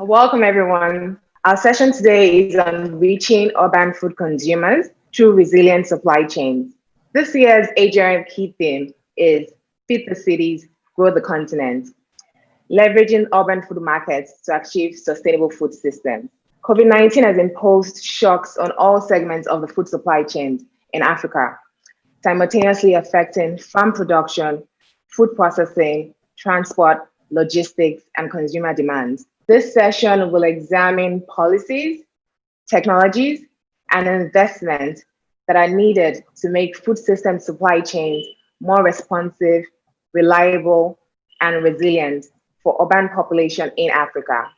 Welcome everyone. Our session today is on reaching urban food consumers through resilient supply chains. This year's AGRF key theme is Feed the Cities, Grow the Continent, leveraging urban food markets to achieve sustainable food systems. COVID-19 has imposed shocks on all segments of the food supply chain in Africa, simultaneously affecting farm production, food processing, transport, logistics, and consumer demands. This session will examine policies, technologies, and investments that are needed to make food system supply chains more responsive, reliable, and resilient for urban population in Africa.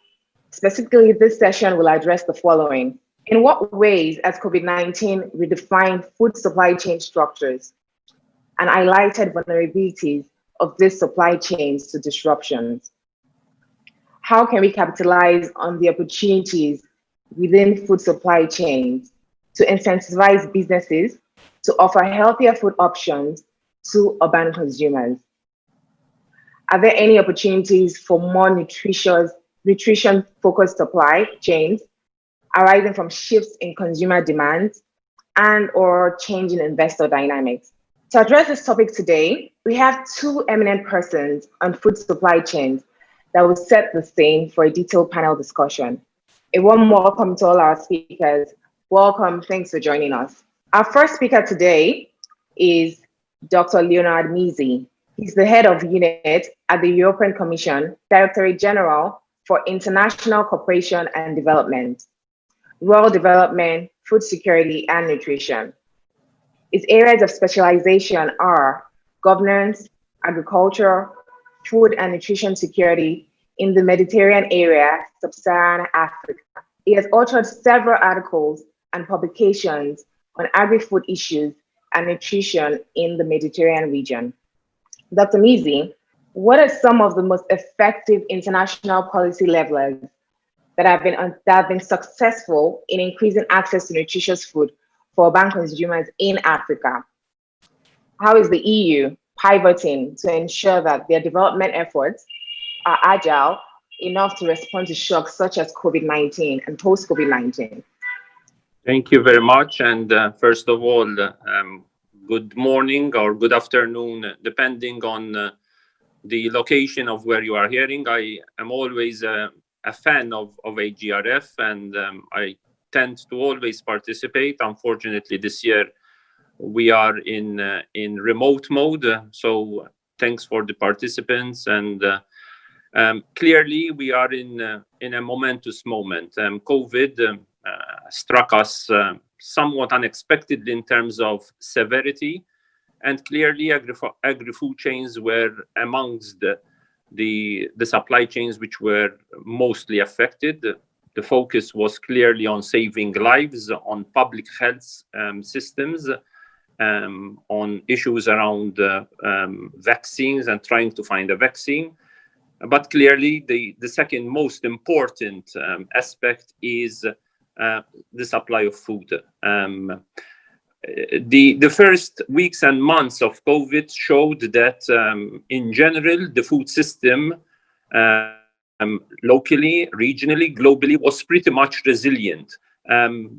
Specifically, this session will address the following. In what ways has COVID-19 redefined food supply chain structures and highlighted vulnerabilities of these supply chains to disruptions? How can we capitalize on the opportunities within food supply chains to incentivize businesses to offer healthier food options to urban consumers? Are there any opportunities for more nutrition-focused supply chains arising from shifts in consumer demands and/or changing investor dynamics? To address this topic today, we have two eminent persons on food supply chains that will set the scene for a detailed panel discussion. A warm welcome to all our speakers. Welcome, thanks for joining us. Our first speaker today is Dr. Leonard Mizzy. He's the head of unit at the European Commission, Directorate General for International Cooperation and Development, Rural Development, Food Security, and Nutrition. His areas of specialization are governance, agriculture, food and nutrition security in the Mediterranean area, sub-Saharan Africa. He has authored several articles and publications on agri-food issues and nutrition in the Mediterranean region. Dr. Mizzy, what are some of the most effective international policy levelers that have been successful in increasing access to nutritious food for urban consumers in Africa? How is the EU pivoting to ensure that their development efforts are agile enough to respond to shocks such as COVID-19 and post-COVID-19? Thank you very much. And first of all, good morning or good afternoon, depending on the location of where you are hearing. I am always a fan of AGRF, and I tend to always participate. Unfortunately, this year we are in remote mode, so thanks for the participants. And clearly, we are in a momentous moment. COVID struck us somewhat unexpectedly in terms of severity, and clearly agri-food chains were amongst the supply chains which were mostly affected. The focus was clearly on saving lives, on public health systems, on issues around vaccines and trying to find a vaccine. But clearly, the second most important aspect is the supply of food. The first weeks and months of COVID showed that, in general, the food system, locally, regionally, globally, was pretty much resilient.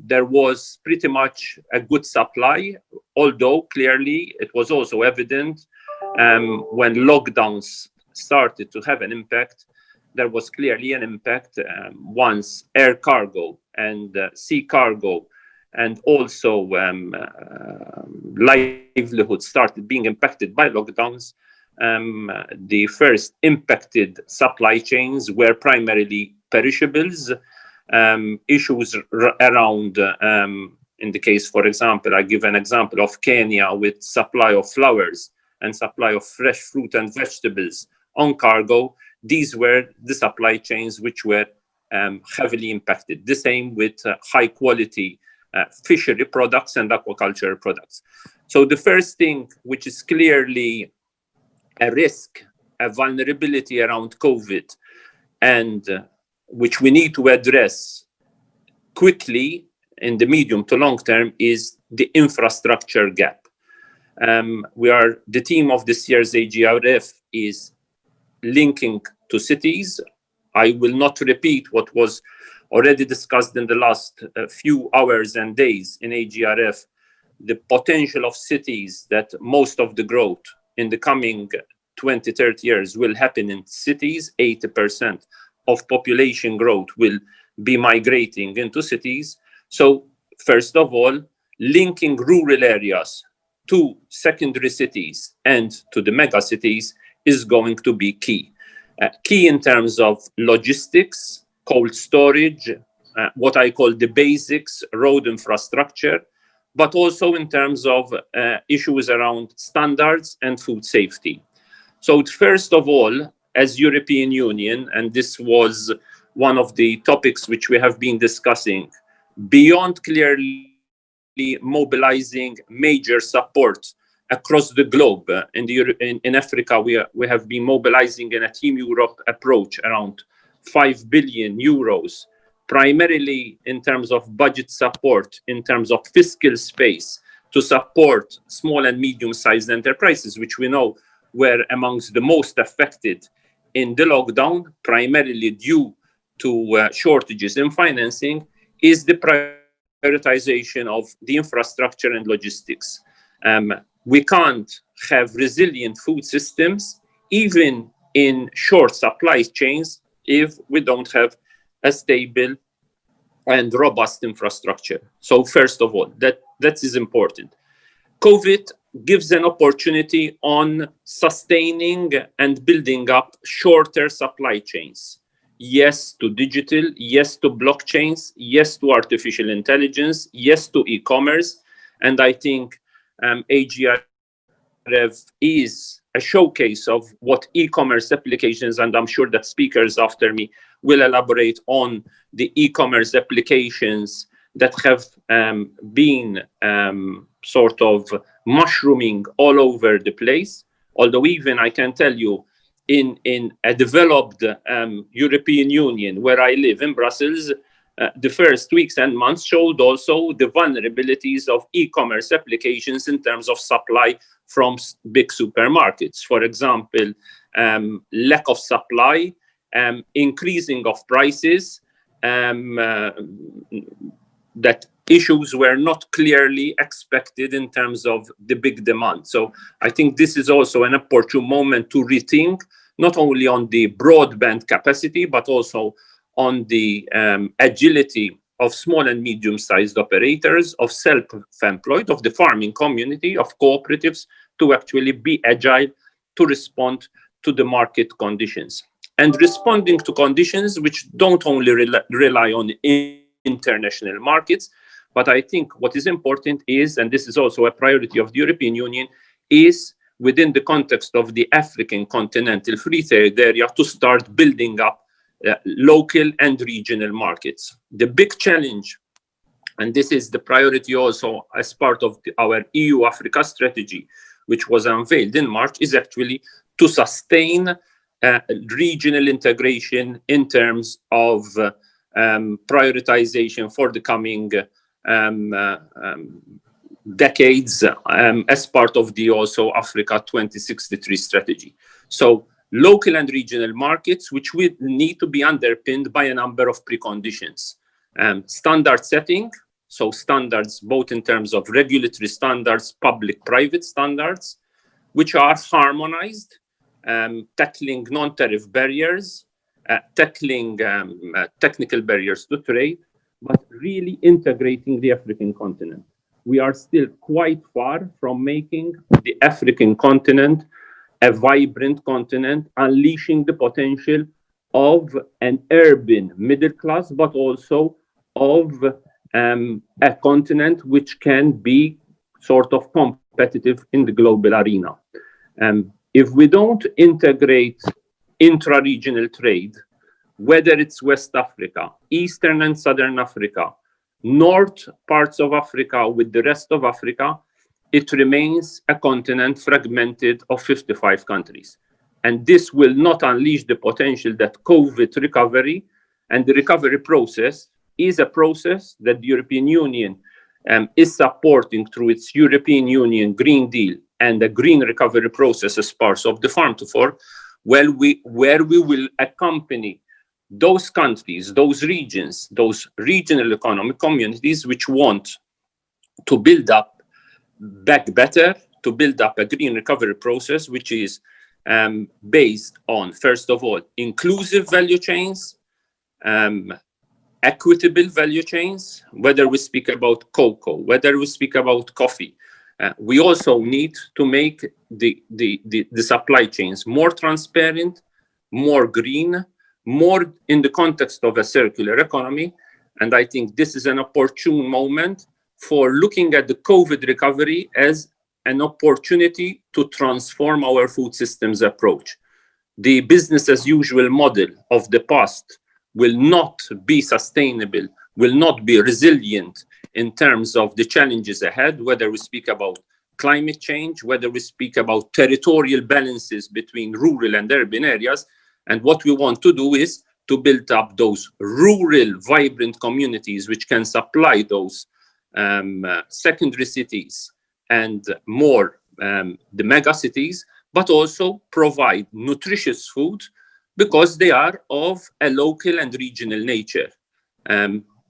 There was pretty much a good supply, although clearly it was also evident when lockdowns started to have an impact. There was clearly an impact once air cargo and sea cargo and also livelihood started being impacted by lockdowns. The first impacted supply chains were primarily perishables, issues around, in the case, for example, I give an example of Kenya with supply of flowers and supply of fresh fruit and vegetables on cargo. These were the supply chains which were heavily impacted. The same with high quality fishery products and aquaculture products. So the first thing which is clearly a risk, a vulnerability around COVID, and which we need to address quickly in the medium to long term is the infrastructure gap. The team of this year's AGRF is linking to cities I will not repeat what was already discussed in the last few hours and days in AGRF, the potential of cities, that most of the growth in the coming 20, 30 years will happen in cities. 80% of population growth will be migrating into cities. So first of all, linking rural areas to secondary cities and to the mega cities is going to be key. Key in terms of logistics, cold storage, what I call the basics, road infrastructure, but also in terms of issues around standards and food safety. So first of all, as European Union, and this was one of the topics which we have been discussing, beyond clearly mobilizing major support across the globe, in Africa, we have been mobilizing in a Team Europe approach around 5 billion euros, primarily in terms of budget support, in terms of fiscal space to support small and medium-sized enterprises, which we know were amongst the most affected in the lockdown, primarily due to shortages in financing, is the prioritization of the infrastructure and logistics. We can't have resilient food systems, even in short supply chains, if we don't have a stable and robust infrastructure. So first of all, that is important. COVID gives an opportunity on sustaining and building up shorter supply chains. Yes to digital, yes to blockchains, yes to artificial intelligence, yes to e-commerce. And I think AGRF is a showcase of what e-commerce applications, and I'm sure that speakers after me will elaborate on the e-commerce applications that have been sort of mushrooming all over the place. Although even I can tell you, in a developed European Union where I live in Brussels, the first weeks and months showed also the vulnerabilities of e-commerce applications in terms of supply from big supermarkets. For example, lack of supply, increasing of prices, that issues were not clearly expected in terms of the big demand. So I think this is also an opportune moment to rethink not only on the broadband capacity, but also on the agility of small and medium-sized operators, of self-employed, of the farming community, of cooperatives, to actually be agile to respond to the market conditions. And responding to conditions which don't only rely on international markets, but I think what is important is, and this is also a priority of the European Union, is within the context of the African continental free trade area to start building up local and regional markets. The big challenge, and this is the priority also as part of our EU-Africa strategy, which was unveiled in March, is actually to sustain regional integration in terms of prioritization for the coming decades as part of the also Africa 2063 strategy. So local and regional markets, which will need to be underpinned by a number of preconditions. Standard setting, so standards both in terms of regulatory standards, public-private standards, which are harmonized, tackling non-tariff barriers, tackling technical barriers to trade, but really integrating the African continent. We are still quite far from making the African continent a vibrant continent, unleashing the potential of an urban middle class, but also of a continent which can be sort of competitive in the global arena. If we don't integrate intra-regional trade, whether it's West Africa, Eastern and Southern Africa, North parts of Africa with the rest of Africa, it remains a continent fragmented of 55 countries. And this will not unleash the potential that COVID recovery and the recovery process is a process that the European Union is supporting through its European Union Green Deal and the green recovery process as part of the Farm to Fork, where we will accompany those countries, those regions, those regional economic communities which want to build up back better, to build up a green recovery process, which is based on, first of all, inclusive value chains, equitable value chains, whether we speak about cocoa, whether we speak about coffee. We also need to make the supply chains more transparent, more green, more in the context of a circular economy. And I think this is an opportune moment for looking at the COVID recovery as an opportunity to transform our food systems approach. The business as usual model of the past will not be sustainable, will not be resilient in terms of the challenges ahead, whether we speak about climate change, whether we speak about territorial balances between rural and urban areas. And what we want to do is to build up those rural, vibrant communities which can supply those secondary cities and more the mega cities, but also provide nutritious food because they are of a local and regional nature.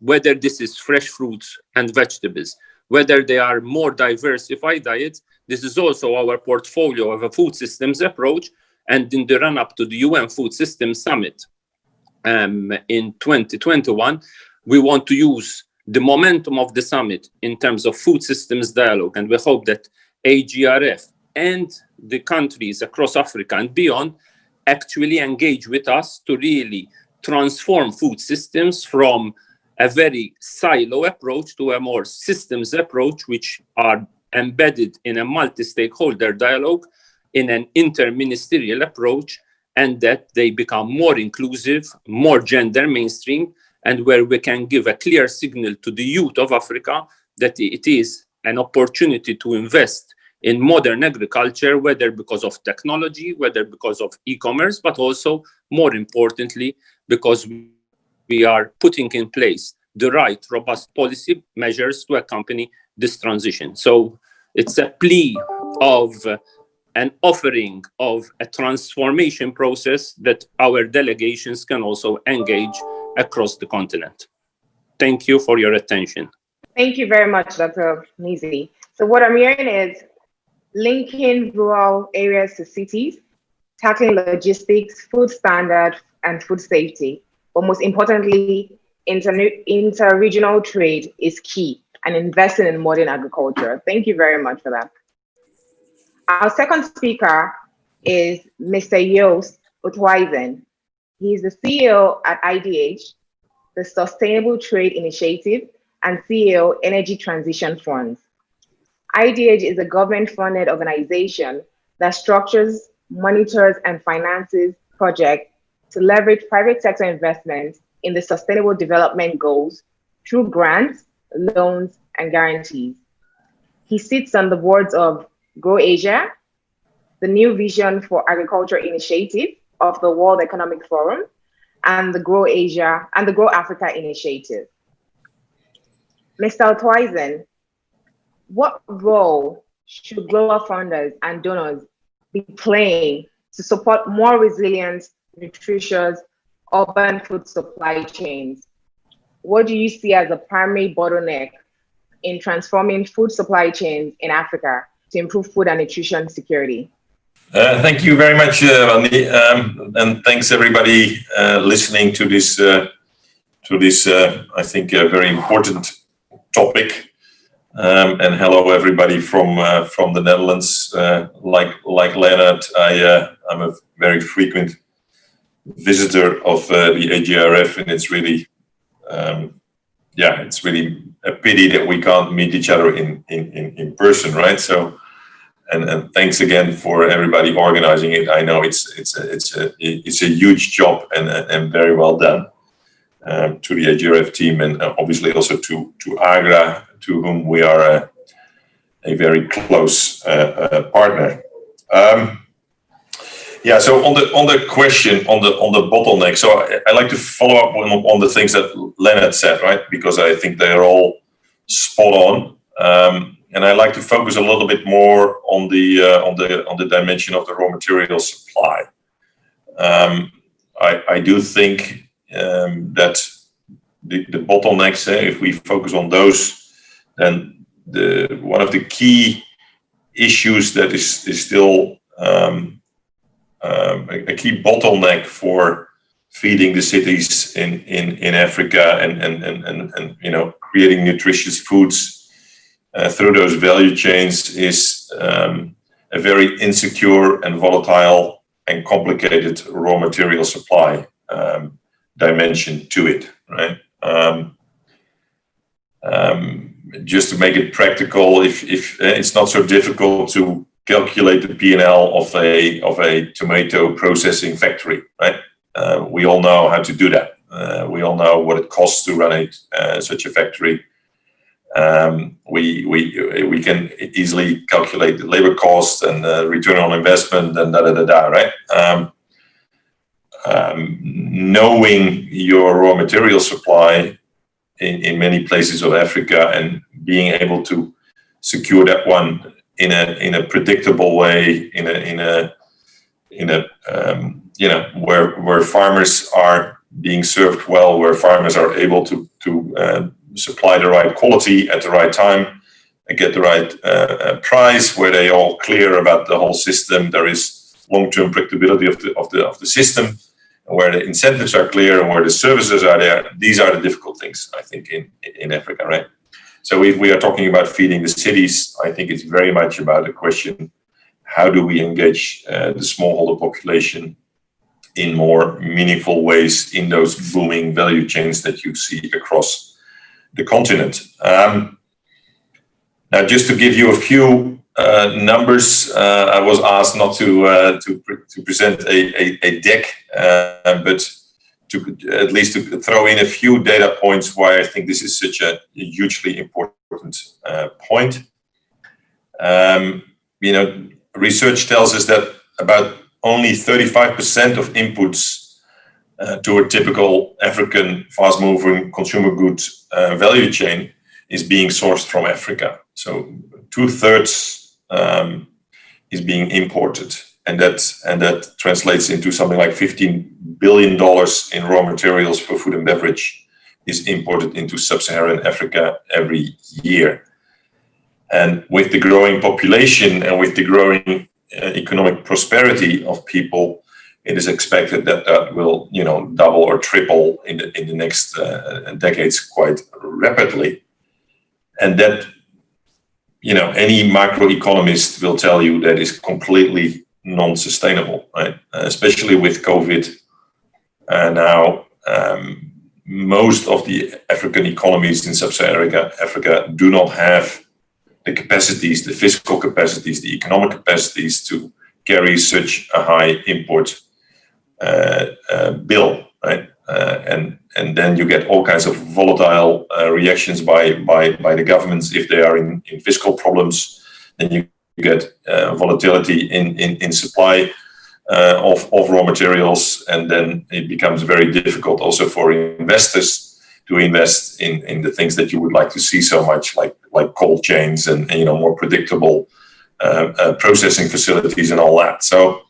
Whether this is fresh fruits and vegetables, whether they are more diversified diets, this is also our portfolio of a food systems approach. And in the run-up to the UN Food Systems Summit in 2021, we want to use the momentum of the summit in terms of food systems dialogue. And we hope that AGRF and the countries across Africa and beyond actually engage with us to really transform food systems from a very silo approach to a more systems approach, which are embedded in a multi-stakeholder dialogue, in an interministerial approach, and that they become more inclusive, more gender mainstream, and where we can give a clear signal to the youth of Africa that it is an opportunity to invest in modern agriculture, whether because of technology, whether because of e-commerce, but also, more importantly, because we are putting in place the right, robust policy measures to accompany this transition. So it's a plea of an offering of a transformation process that our delegations can also engage across the continent. Thank you for your attention. Thank you very much, Dr. Mizzy. So what I'm hearing is linking rural areas to cities, tackling logistics, food standard, and food safety. But most importantly, inter-regional trade is key, and investing in modern agriculture. Thank you very much for that. Our second speaker is Mr. Joost Oothuizen. He is the CEO at IDH, the Sustainable Trade Initiative, and CEO Energy Transition Funds. IDH is a government-funded organization that structures, monitors, and finances projects to leverage private sector investments in the sustainable development goals through grants, loans, and guarantees. He sits on the boards of Grow Asia, the New Vision for Agriculture Initiative of the World Economic Forum, and the Grow Asia and the Grow Africa Initiative. Mr. Oothuizen, what role should global funders and donors be playing to support more resilient, nutritious, urban food supply chains? What do you see as a primary bottleneck in transforming food supply chains in Africa to improve food and nutrition security? Thank you very much, Randy, and thanks everybody listening to this. I think a very important topic. And hello everybody from the Netherlands. Like Leonard, I'm a very frequent visitor of the AGRF, and it's really, it's really a pity that we can't meet each other in person, right? So, and thanks again for everybody organizing it. I know it's a huge job and very well done to the AGRF team, and obviously also to AGRA, to whom we are a very close partner. So on the question on the bottleneck, so I like to follow up on the things that Leonard said, right? Because I think they're all spot on, and I like to focus a little bit more on the dimension of the raw material supply. I do think that the bottlenecks, if we focus on those, then one of the key issues that is still a key bottleneck for feeding the cities in Africa and creating nutritious foods through those value chains is a very insecure and volatile and complicated raw material supply dimension to it, right? Just to make it practical, if it's not so difficult to calculate the P&L of a tomato processing factory, right? We all know how to do that. We all know what it costs to run such a factory. We can easily calculate the labor cost and return on investment and right? Knowing your raw material supply in many places of Africa and being able to secure that one in a predictable way, where farmers are being served well, where farmers are able to supply the right quality at the right time and get the right price, where they are all clear about the whole system. There is long-term predictability of the system, where the incentives are clear and where the services are there. These are the difficult things, I think, in Africa, right? So if we are talking about feeding the cities, I think it's very much about the question, how do we engage the smallholder population in more meaningful ways in those booming value chains that you see across the continent? Now, just to give you a few numbers, I was asked not to present a deck, but to at least to throw in a few data points why I think this is such a hugely important point. Research tells us that about only 35% of inputs to a typical African fast-moving consumer goods value chain is being sourced from Africa. So 2/3 is being imported, and that translates into something like $15 billion in raw materials for food and beverage is imported into sub-Saharan Africa every year. And with the growing population and with the growing economic prosperity of people, it is expected that will, double or triple in the next decades quite rapidly. And that, any macroeconomist will tell you that is completely non-sustainable, right? Especially with COVID. Now, most of the African economies in sub-Saharan Africa do not have the capacities, the fiscal capacities, the economic capacities to carry such a high import bill, right? And then you get all kinds of volatile reactions by the governments if they are in fiscal problems. Then you get volatility in supply of raw materials, and then it becomes very difficult also for investors to invest in the things that you would like to see so much, like cold chains and more predictable processing facilities and all that. So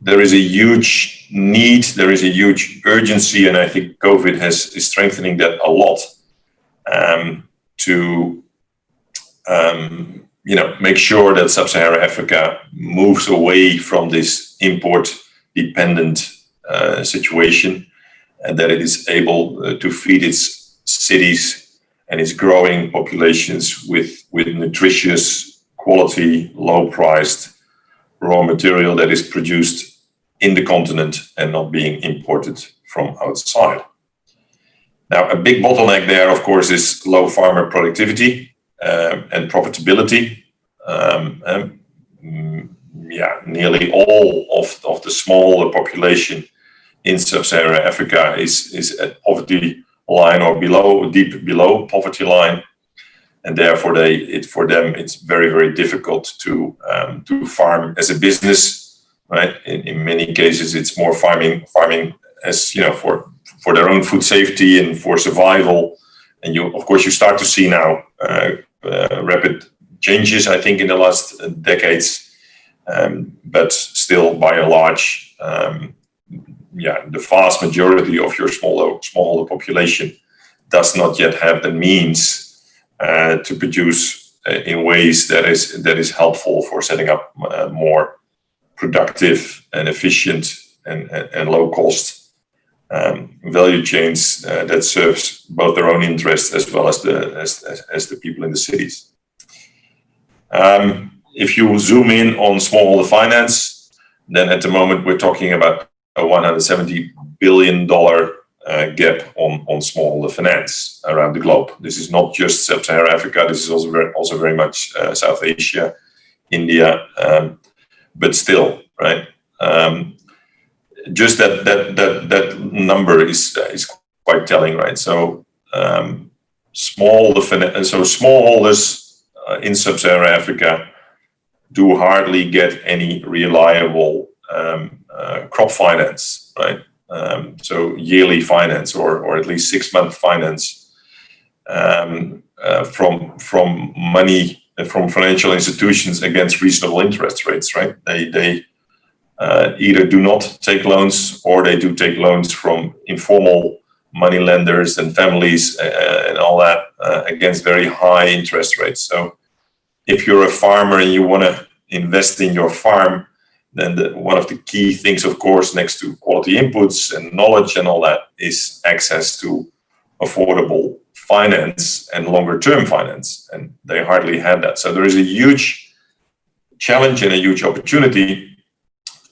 there is a huge need, there is a huge urgency, and I think COVID is strengthening that a lot to make sure that sub-Saharan Africa moves away from this import-dependent situation, and that it is able to feed its cities and its growing populations with nutritious, quality, low-priced raw material that is produced in the continent and not being imported from outside. Now, a big bottleneck there, of course, is low farmer productivity and profitability. Nearly all of the smaller population in sub-Saharan Africa is at poverty line or deep below poverty line, and therefore for them it's very, very difficult to farm as a business, right? In many cases, it's more farming as for their own food safety and for survival. And you start to see now rapid changes, I think, in the last decades, but still by and large. the vast majority of your smallholder population does not yet have the means to produce in ways that is helpful for setting up more productive and efficient and low cost value chains that serves both their own interests as well as the people in the cities. If you zoom in on smallholder finance, then at the moment we're talking about a $170 billion gap on smallholder finance around the globe. This is not just Sub-Saharan Africa. This is also very much South Asia, India, but still, right? Just that number is quite telling, right? So smallholders in Sub-Saharan Africa do hardly get any reliable crop finance, right? So yearly finance or at least 6-month finance from money from financial institutions against reasonable interest rates, right? They either do not take loans or they do take loans from informal money lenders and families and all that against very high interest rates. So if you're a farmer and you want to invest in your farm, then one of the key things, of course, next to quality inputs and knowledge and all that, is access to affordable finance and longer term finance. And they hardly have that. So there is a huge challenge and a huge opportunity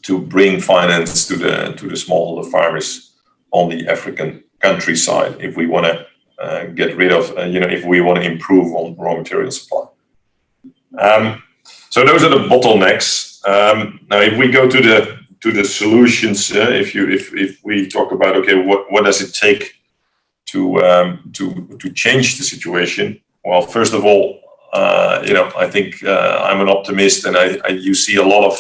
to bring finance to the smallholder farmers on the African countryside if we want to get rid of, if we want to improve on raw material supply. So those are the bottlenecks. Now, if we go to the solutions, if we talk about what does it take to change the situation? Well, first of all, I think I'm an optimist, and you see a lot of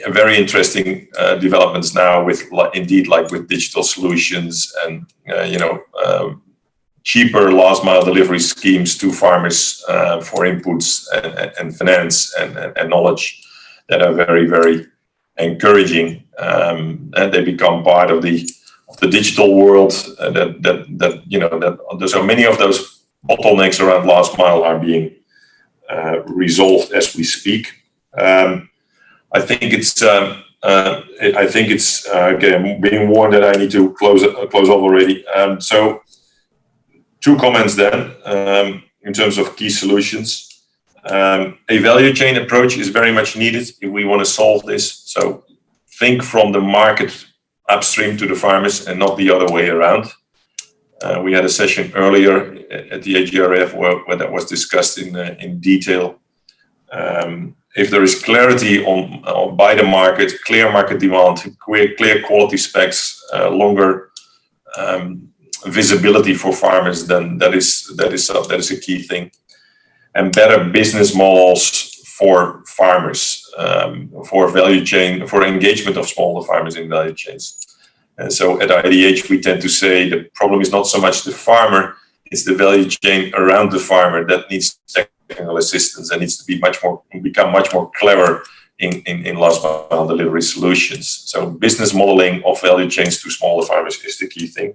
very interesting developments now with digital solutions and cheaper last mile delivery schemes to farmers for inputs and finance and knowledge that are very, very encouraging, and they become part of the digital world. That so many of those bottlenecks around last mile are being resolved as we speak. I think it's being warned that I need to close off already. So 2 comments then in terms of key solutions. A value chain approach is very much needed if we want to solve this. So think from the market upstream to the farmers and not the other way around. We had a session earlier at the AGRF where that was discussed in detail. If there is clarity on by the market, clear market demand, clear quality specs, longer visibility for farmers, then that is a key thing. And better business models for farmers, for value chain, for engagement of smaller farmers in value chains. And so at IDH, we tend to say the problem is not so much the farmer, it's the value chain around the farmer that needs technical assistance and needs to become much more clever in last mile delivery solutions. So business modeling of value chains to smaller farmers is the key thing.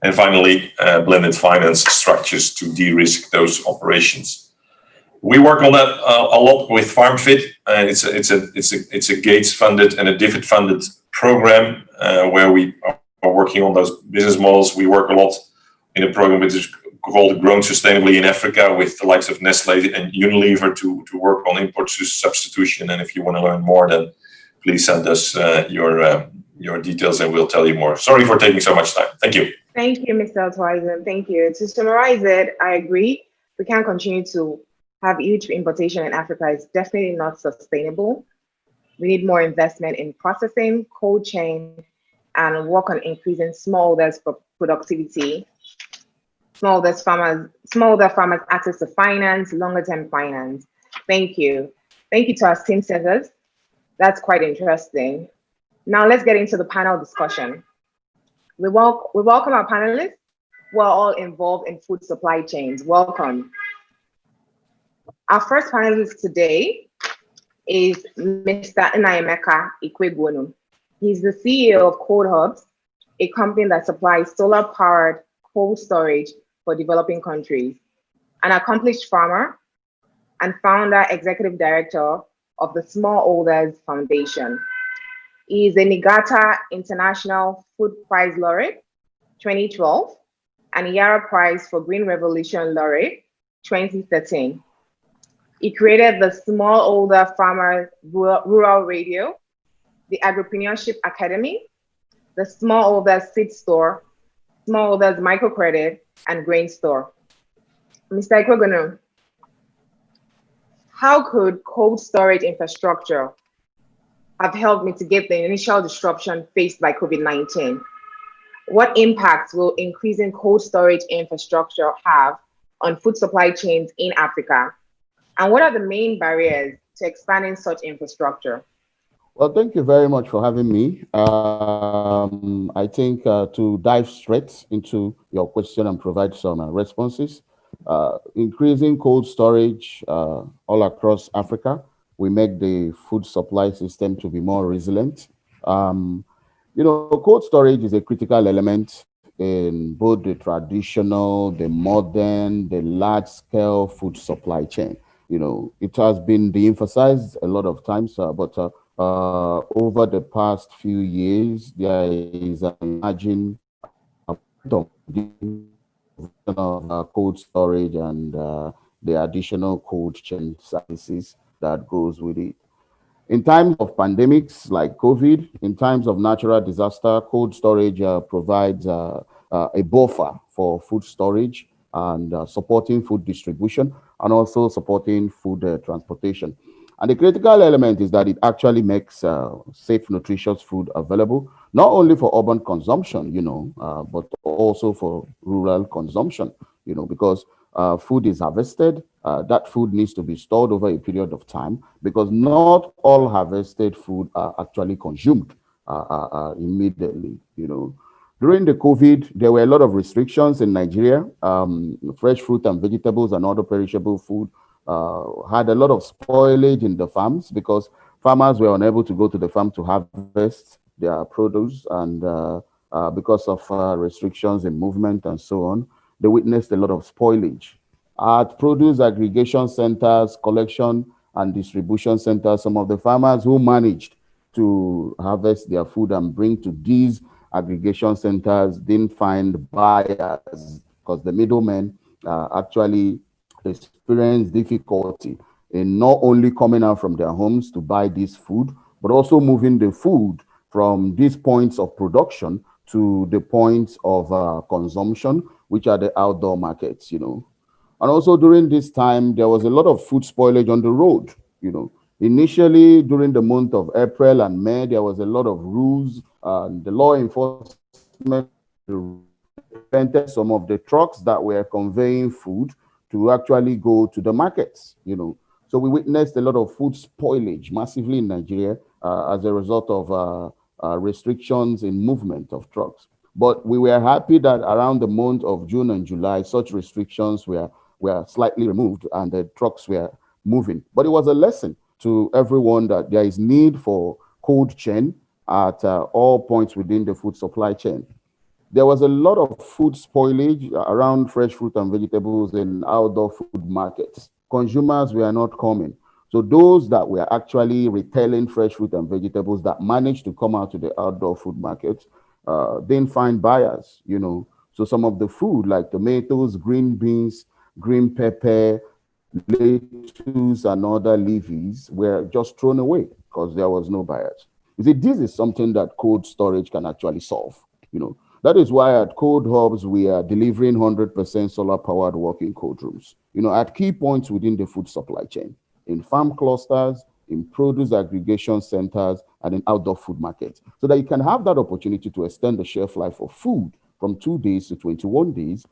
And finally, blended finance structures to de-risk those operations. We work on that a lot with FarmFit. It's a Gates-funded and a DFID-funded program where we are working on those business models. We work a lot in a program which is called Grown Sustainably in Africa with the likes of Nestle and Unilever to work on import substitution. And if you want to learn more, then please send us your details and we'll tell you more. Sorry for taking so much time. Thank you. Thank you, Mr. Althuizen. Thank you. To summarize it, I agree. We can't continue to have huge importation in Africa. It's definitely not sustainable. We need more investment in processing, cold chain, and work on increasing smallholder productivity. Smallholder farmers access to finance, longer term finance. Thank you. Thank you to our team setters. That's quite interesting. Now let's get into the panel discussion. We welcome our panelists who are all involved in food supply chains. Welcome. Our first panelist today is Mr. Nnaemeka Ikwegbonu. He's the CEO of Cold Hubs, a company that supplies solar-powered cold storage for developing countries, an accomplished farmer, and founder executive director of the Smallholders Foundation. He is a Nigata International Food Prize Laureate 2012 and Yara Prize for Green Revolution Laureate 2013. He created the Smallholder Farmer Rural Radio, the Agripreneurship Academy, the Smallholder Seed Store, Smallholders Microcredit, and Grain Store. Mr. Ikwegbenu, how could cold storage infrastructure have helped mitigate the initial disruption faced by COVID-19? What impact will increasing cold storage infrastructure have on food supply chains in Africa? And what are the main barriers to expanding such infrastructure? Well, thank you very much for having me. I think to dive straight into your question and provide some responses, increasing cold storage all across Africa, we make the food supply system to be more resilient. Cold storage is a critical element in both the traditional, the modern, the large-scale food supply chain. It has been de-emphasized a lot of times, but over the past few years, there is an emerging of cold storage and the additional cold chain services that goes with it. In times of pandemics like COVID, in times of natural disaster, cold storage provides a buffer for food storage and supporting food distribution and also supporting food transportation. And the critical element is that it actually makes safe, nutritious food available, not only for urban consumption, but also for rural consumption, because food is harvested, that food needs to be stored over a period of time because not all harvested food are actually consumed immediately, During the COVID, there were a lot of restrictions in Nigeria. Fresh fruit and vegetables and other perishable food had a lot of spoilage in the farms because farmers were unable to go to the farm to harvest their produce, and because of restrictions in movement and so on, they witnessed a lot of spoilage. At produce aggregation centers, collection and distribution centers, some of the farmers who managed to harvest their food and bring to these aggregation centers didn't find buyers because the middlemen actually experienced difficulty in not only coming out from their homes to buy this food, but also moving the food from these points of production to the points of consumption, which are the outdoor markets, And also during this time, there was a lot of food spoilage on the road, Initially, during the month of April and May, there was a lot of rules. The law enforcement prevented some of the trucks that were conveying food to actually go to the markets, So we witnessed a lot of food spoilage massively in Nigeria as a result of restrictions in movement of trucks. But we were happy that around the month of June and July, such restrictions were slightly removed and the trucks were moving. But it was a lesson to everyone that there is need for cold chain at all points within the food supply chain. There was a lot of food spoilage around fresh fruit and vegetables in outdoor food markets. Consumers were not coming. So those that were actually retailing fresh fruit and vegetables that managed to come out to the outdoor food markets didn't find buyers, So some of the food like tomatoes, green beans, green pepper, lettuce, and other leafies were just thrown away because there was no buyers. You see, this is something that cold storage can actually solve, That is why at Cold Hubs, we are delivering 100% solar-powered working cold rooms, at key points within the food supply chain, in farm clusters, in produce aggregation centers, and in outdoor food markets, so that you can have that opportunity to extend the shelf life of food from 2 days to 21 days,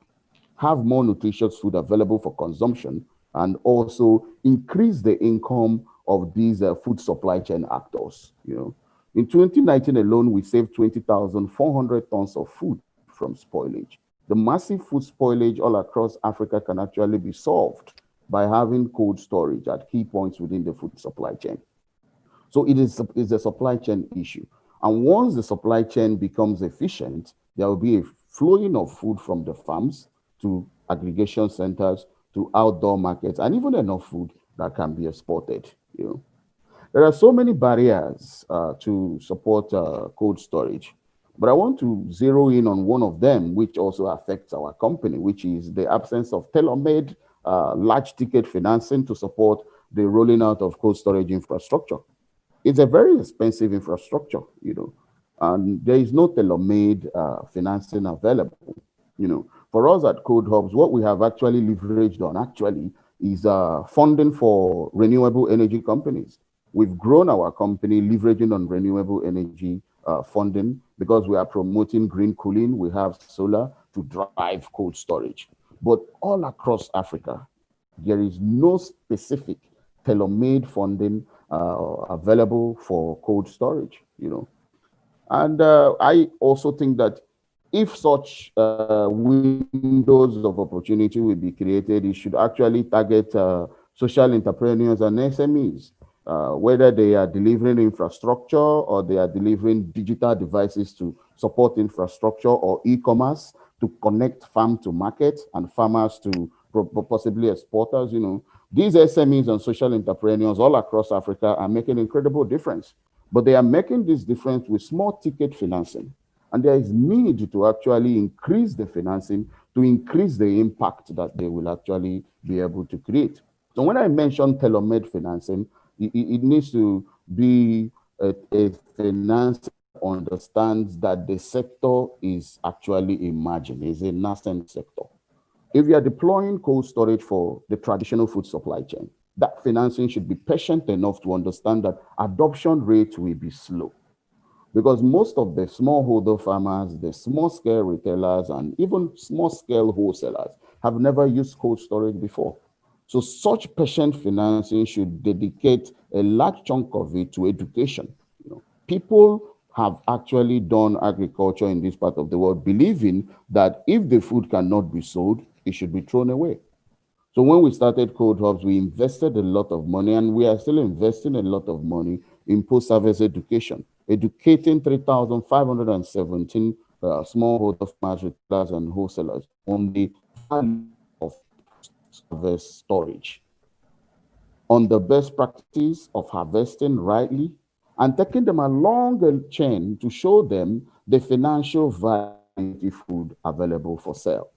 have more nutritious food available for consumption, and also increase the income of these food supply chain actors, In 2019 alone, we saved 20,400 tons of food from spoilage. The massive food spoilage all across Africa can actually be solved by having cold storage at key points within the food supply chain. So it's a supply chain issue. And once the supply chain becomes efficient, there will be a flowing of food from the farms to aggregation centers to outdoor markets, and even enough food that can be exported. There are so many barriers to support cold storage, but I want to zero in on one of them, which also affects our company, which is the absence of tailor-made large ticket financing to support the rolling out of cold storage infrastructure. It's a very expensive infrastructure, and there is no tailor-made financing available. For us at Code Hubs, what we have actually leveraged on is funding for renewable energy companies. We've grown our company leveraging on renewable energy funding because we are promoting green cooling. We have solar to drive cold storage. But all across Africa, there is no specific tailor-made funding available for cold storage, And I also think that if such windows of opportunity will be created, it should actually target social entrepreneurs and SMEs, whether they are delivering infrastructure or they are delivering digital devices to support infrastructure or e-commerce to connect farm to market and farmers to possibly exporters. These SMEs and social entrepreneurs all across Africa are making incredible difference, but they are making this difference with small ticket financing. And there is need to actually increase the financing to increase the impact that they will actually be able to create. So when I mention tailor-made financing, it needs to be a finance that understands that the sector is actually emerging, is a nascent sector. If you are deploying cold storage for the traditional food supply chain, that financing should be patient enough to understand that adoption rate will be slow. Because most of the smallholder farmers, the small-scale retailers, and even small-scale wholesalers have never used cold storage before. So such patient financing should dedicate a large chunk of it to education. People have actually done agriculture in this part of the world believing that if the food cannot be sold, it should be thrown away. So when we started Code Hubs, we invested a lot of money, and we are still investing a lot of money in post-service education, educating 3,517 smallholder farmers, retailers, and wholesalers on the value of post-service storage, on the best practices of harvesting rightly, and taking them along the chain to show them the financial value of food available for sale.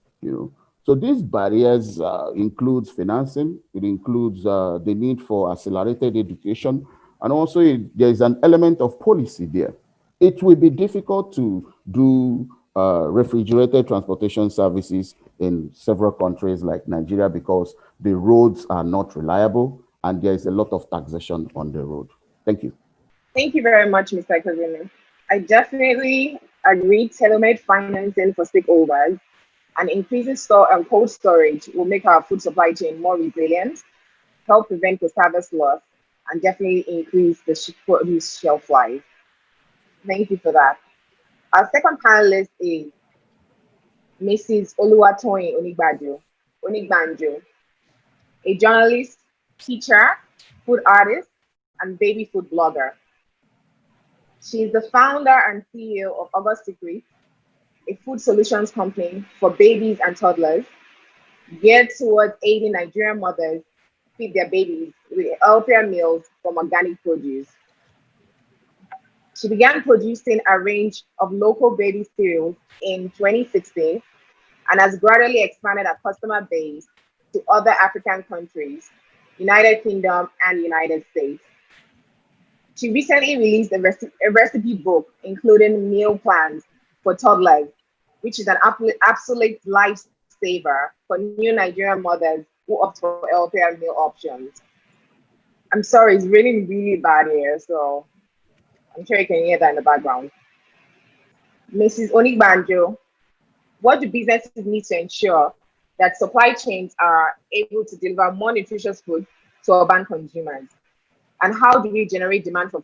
So these barriers includes financing, it includes the need for accelerated education, and also there is an element of policy there. It will be difficult to do refrigerated transportation services in several countries like Nigeria because the roads are not reliable and there is a lot of taxation on the road. Thank you. Thank you very much, Mr. Kazumi. I definitely agree tailor-made financing for stakeholders and increasing cold storage will make our food supply chain more resilient, help prevent post-harvest loss, and definitely increase the produce shelf life. Thank you for that. Our second panelist is Mrs. Oluwatoyin Onigbanjo, a journalist, teacher, food artist, and baby food blogger. She is the founder and CEO of August Secret, a food solutions company for babies and toddlers geared towards aiding Nigerian mothers feed their babies with healthier meals from organic produce. She began producing a range of local baby cereals in 2016 and has gradually expanded her customer base to other African countries, United Kingdom, and United States. She recently released a recipe book, including meal plans for toddlers, which is an absolute lifesaver for new Nigerian mothers who opt for healthier meal options. I'm sorry, it's raining really bad here, so I'm sure you can hear that in the background. Mrs. Onigbanjo, what do businesses need to ensure that supply chains are able to deliver more nutritious food to urban consumers? And how do we generate demand for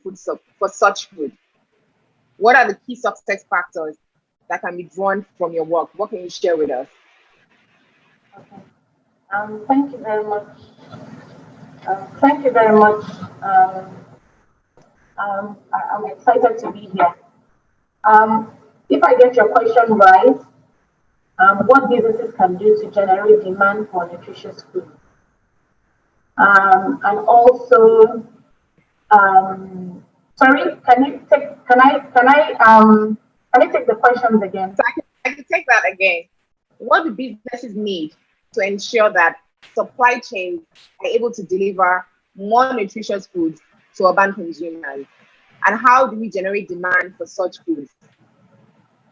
such food? What are the key success factors that can be drawn from your work? What can you share with us? Okay. Thank you very much. Thank you very much. I'm excited to be here. If I get your question right, what businesses can do to generate demand for nutritious food, and also, sorry, can I take the questions again? So I can take that again. What do businesses need to ensure that supply chains are able to deliver more nutritious foods to urban consumers? And how do we generate demand for such foods?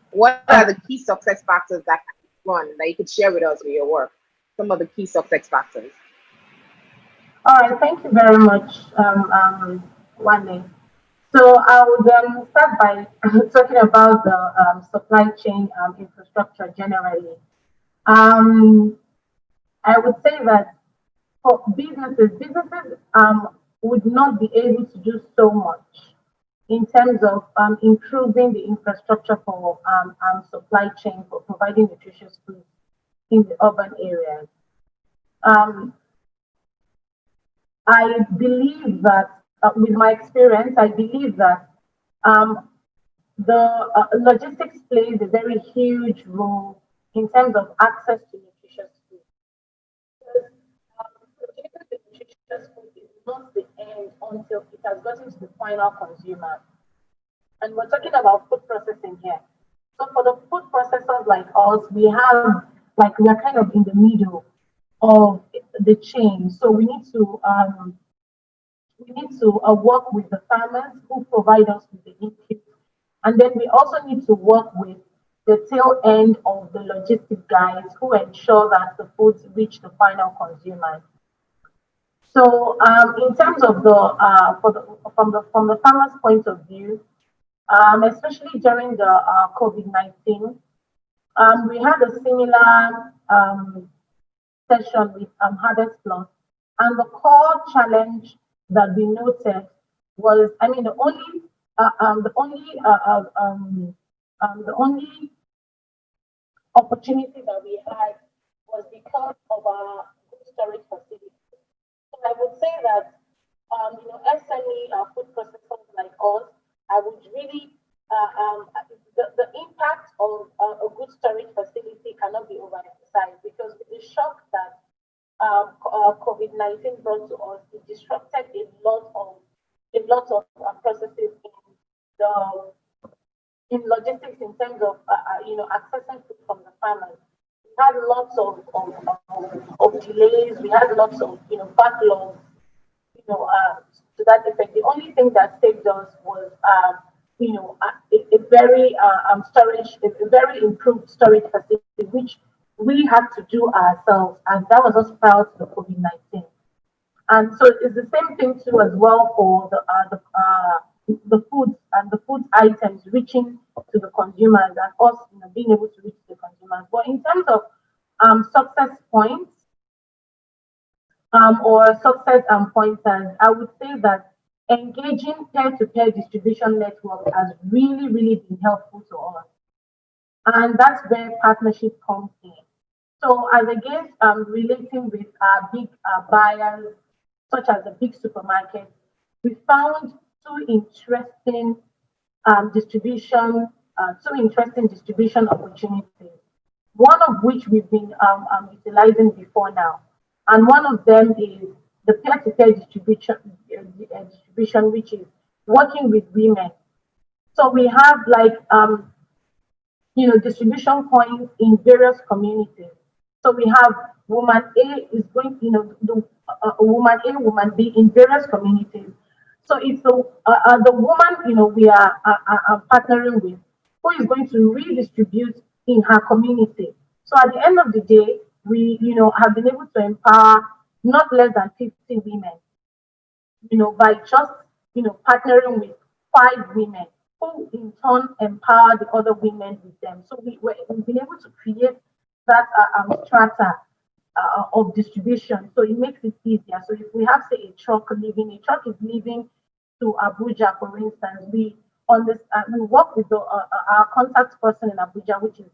What are the key success factors that can be run that you could share with us with your work? Some of the key success factors. All right, thank you very much, Wande. So I would start by talking about the supply chain infrastructure generally. Um, I would say that for businesses would not be able to do so much in terms of improving the infrastructure for supply chain for providing nutritious food in the urban areas. Um, I believe that, with my experience, I believe that um, the logistics plays a very huge role in terms of access to nutritious food. Because getting the nutritious food is not the end until it has gotten to the final consumer. And we're talking about food processing here. So for the food processors like us, we are kind of in the middle of the chain. So we need to work with the farmers who provide us with the input. And then we also need to work with the tail end of the logistic guys who ensure that the foods reach the final consumers. So in terms of from the farmer's point of view, especially during the COVID-19, we had a similar session with Harvest Plus, and the core challenge that we noted was, I mean, the only opportunity that we had was because of our good storage facility. So I would say that, SME food processors like us, I would really, the impact of a good storage facility cannot be overemphasized, because with the shock that COVID-19 brought to us, it disrupted a lot of processes the in logistics in terms of accessing food from the farmers. We had lots of delays. We had lots of backlogs. To that effect, the only thing that saved us was a very a very improved storage facility, which we had to do ourselves, and that was us prior to the COVID-19. And so it's the same thing too as well for the foods and the food items reaching to the consumers, and us being able to reach the consumers. But in terms of success points or success pointers, I would say that engaging peer-to-peer distribution network has really been helpful to us, and that's where partnership comes in. So as against relating with big buyers, such as the big supermarkets, we found two interesting distribution opportunities. One of which we've been utilizing before now, and one of them is the peer-to-peer distribution, which is working with women. So we have like distribution points in various communities. So we have woman A is going, woman A, woman B in various communities. So it's the woman, we are partnering with, who is going to redistribute in her community. So at the end of the day, we, have been able to empower not less than 50 women, by just, partnering with 5 women who in turn empower the other women with them. So we've been able to create that strata of distribution. So it makes it easier. So if we have, say, a truck is leaving to Abuja, for instance, we work with our contact person in Abuja, which is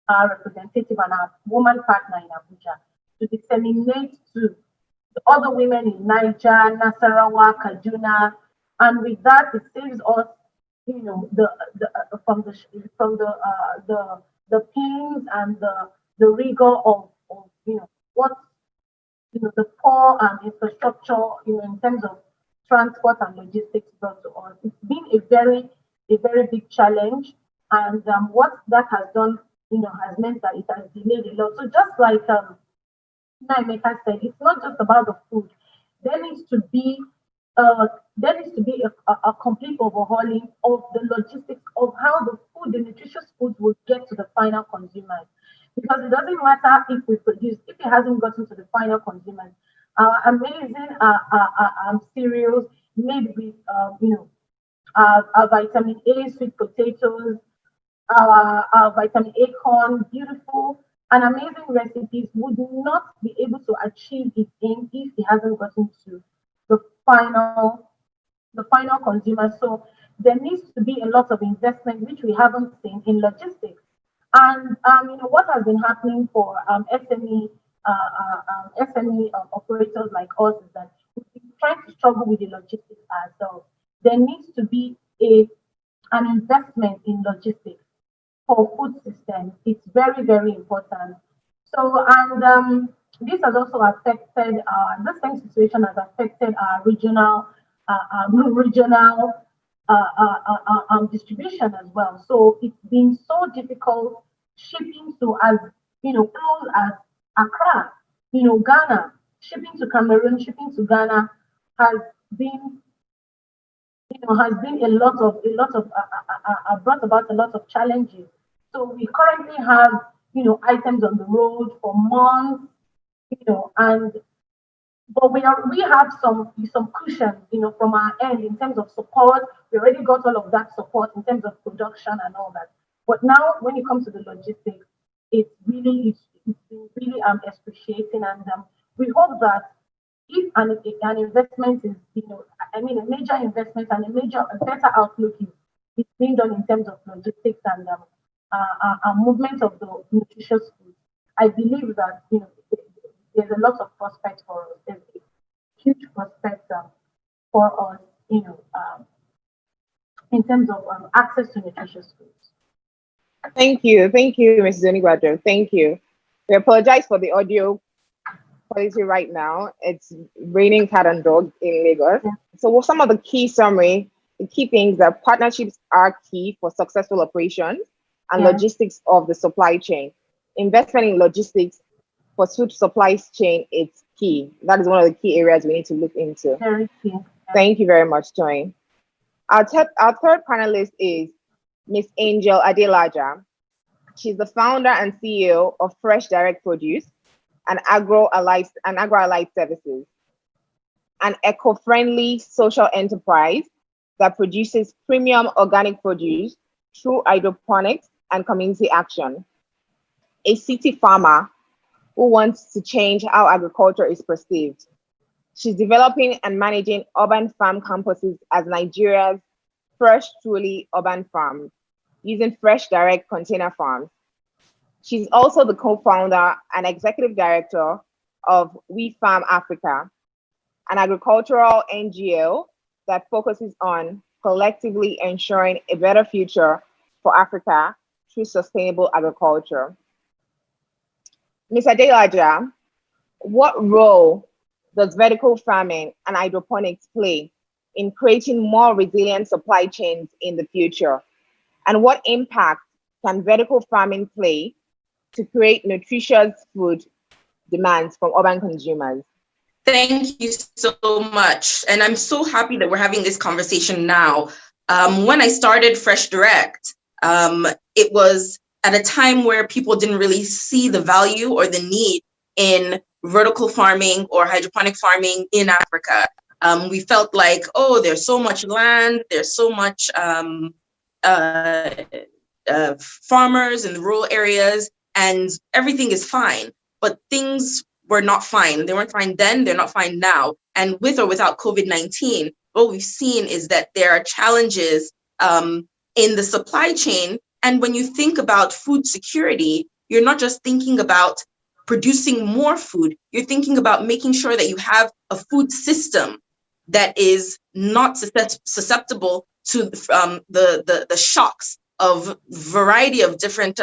our representative and our woman partner in Abuja, to disseminate to the other women in Niger, Nasarawa, Kaduna, and with that, it saves us, the pains and the rigor of what the poor and infrastructure, in terms of transport and logistics brought to us. It's been a very big challenge, and what that has done, has meant that it has delayed a lot. So just like Naimeka said, it's not just about the food. There needs to be a complete overhauling of the logistics of how the nutritious food will get to the final consumers. Because it doesn't matter if we produce, if it hasn't gotten to the final consumers. Our amazing cereals made with our vitamin A sweet potatoes, our vitamin A corn, beautiful and amazing recipes would not be able to achieve its aim if it hasn't gotten to the final consumer. So there needs to be a lot of investment, which we haven't seen in logistics. And what has been happening for SME operators like us is that we've been trying to struggle with the logistics ourselves. There needs to be an investment in logistics for food systems. It's very, very important. So, and this has also affected the same situation has affected our regional distribution as well. So it's been so difficult shipping to as close as Accra, Ghana, shipping to Cameroon, shipping to Ghana has been a lot of brought about a lot of challenges. So we currently have items on the road for months, and but we have some cushion, from our end in terms of support. We already got all of that support in terms of production and all that. But now, when it comes to the logistics, it's been really excruciating, and we hope that if an investment is, a major investment and a better outlook is being done in terms of logistics and movement of the nutritious food, I believe that there's a lot of prospect for us. There's a huge prospect for us, in terms of access to nutritious foods. Thank you, Mrs. Onigbajo. Thank you. We apologize for the audio quality right now. It's raining cat and dog in Lagos. Yeah. So some of the key things that partnerships are key for successful operations and logistics of the supply chain. Investment in logistics for food supply chain is key. That is one of the key areas we need to look into. Very key. Yeah. Thank you very much, Toyin. Our third panelist is Miss Angel Adelaja. She's the founder and CEO of Fresh Direct Produce, and agro-allied services, an eco-friendly social enterprise that produces premium organic produce through hydroponics and community action. A city farmer who wants to change how agriculture is perceived. She's developing and managing urban farm campuses as Nigeria's first truly urban farm, using Fresh Direct container farms. She's also the co-founder and executive director of We Farm Africa, an agricultural NGO that focuses on collectively ensuring a better future for Africa through sustainable agriculture. Ms. Adelaja, what role does vertical farming and hydroponics play in creating more resilient supply chains in the future? And what impact can vertical farming play to create nutritious food demands from urban consumers? Thank you so much. And I'm so happy that we're having this conversation now. When I started Fresh Direct, it was at a time where people didn't really see the value or the need in vertical farming or hydroponic farming in Africa. We felt like, oh, there's so much land, there's so much farmers in the rural areas, and everything is fine. But things were not fine. They weren't fine then, they're not fine now. And with or without COVID-19, what we've seen is that there are challenges in the supply chain. And when you think about food security, you're not just thinking about producing more food, you're thinking about making sure that you have a food system that is not susceptible to the shocks of variety of different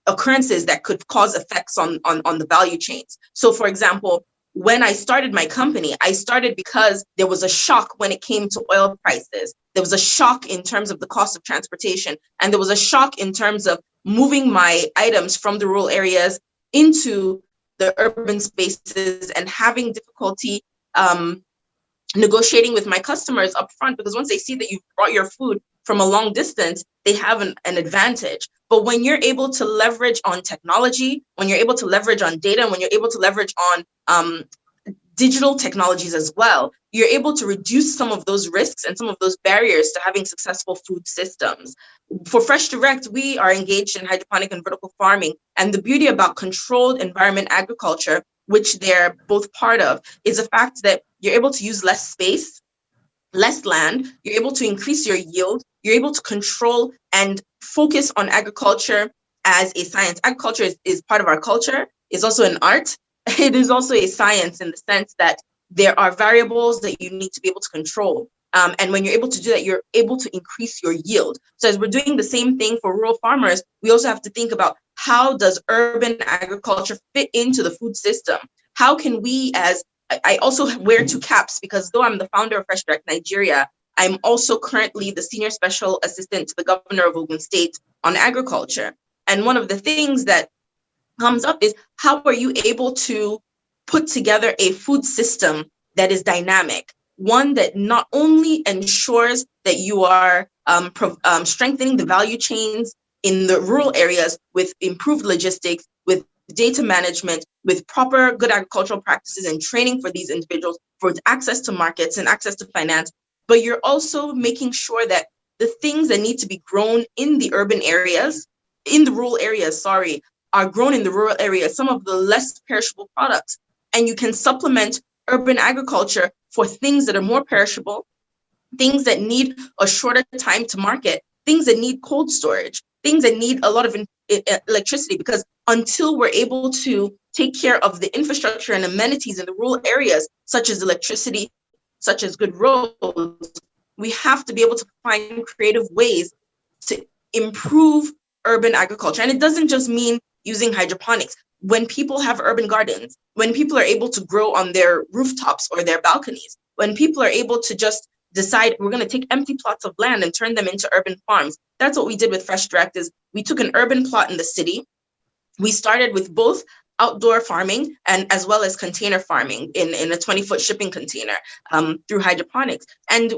occurrences that could cause effects on the value chains. So for example, when I started my company, I started because there was a shock when it came to oil prices. There was a shock in terms of the cost of transportation, and there was a shock in terms of moving my items from the rural areas into the urban spaces and having difficulty negotiating with my customers up front, because once they see that you've brought your food from a long distance, they have an advantage. But when you're able to leverage on technology, when you're able to leverage on data, when you're able to leverage on digital technologies as well, you're able to reduce some of those risks and some of those barriers to having successful food systems. For Fresh Direct, we are engaged in hydroponic and vertical farming. And the beauty about controlled environment agriculture, which they're both part of, is the fact that you're able to use less space, less land, you're able to increase your yield, you're able to control and focus on agriculture as a science. Agriculture is part of our culture, it's also an art. It is also a science in the sense that there are variables that you need to be able to control. And when you're able to do that, you're able to increase your yield. So as we're doing the same thing for rural farmers, we also have to think about, how does urban agriculture fit into the food system? How can we, as I also wear two caps, because though I'm the founder of Fresh Direct Nigeria, I'm also currently the senior special assistant to the governor of Ogun State on agriculture. And one of the things that comes up is, how are you able to put together a food system that is dynamic, one that not only ensures that you are strengthening the value chains in the rural areas with improved logistics, with data management, with proper good agricultural practices and training for these individuals for access to markets and access to finance, but you're also making sure that the things that need to be grown in the urban areas, in the rural areas, are grown in the rural areas, some of the less perishable products. And you can supplement urban agriculture for things that are more perishable, things that need a shorter time to market, things that need cold storage, things that need a lot of electricity, because until we're able to take care of the infrastructure and amenities in the rural areas, such as electricity, such as good roads, we have to be able to find creative ways to improve urban agriculture. And it doesn't just mean using hydroponics. When people have urban gardens, when people are able to grow on their rooftops or their balconies, when people are able to just decide, we're going to take empty plots of land and turn them into urban farms. That's what we did with Fresh Direct. Is we took an urban plot in the city. We started with both outdoor farming and as well as container farming in a 20-foot shipping container through hydroponics. And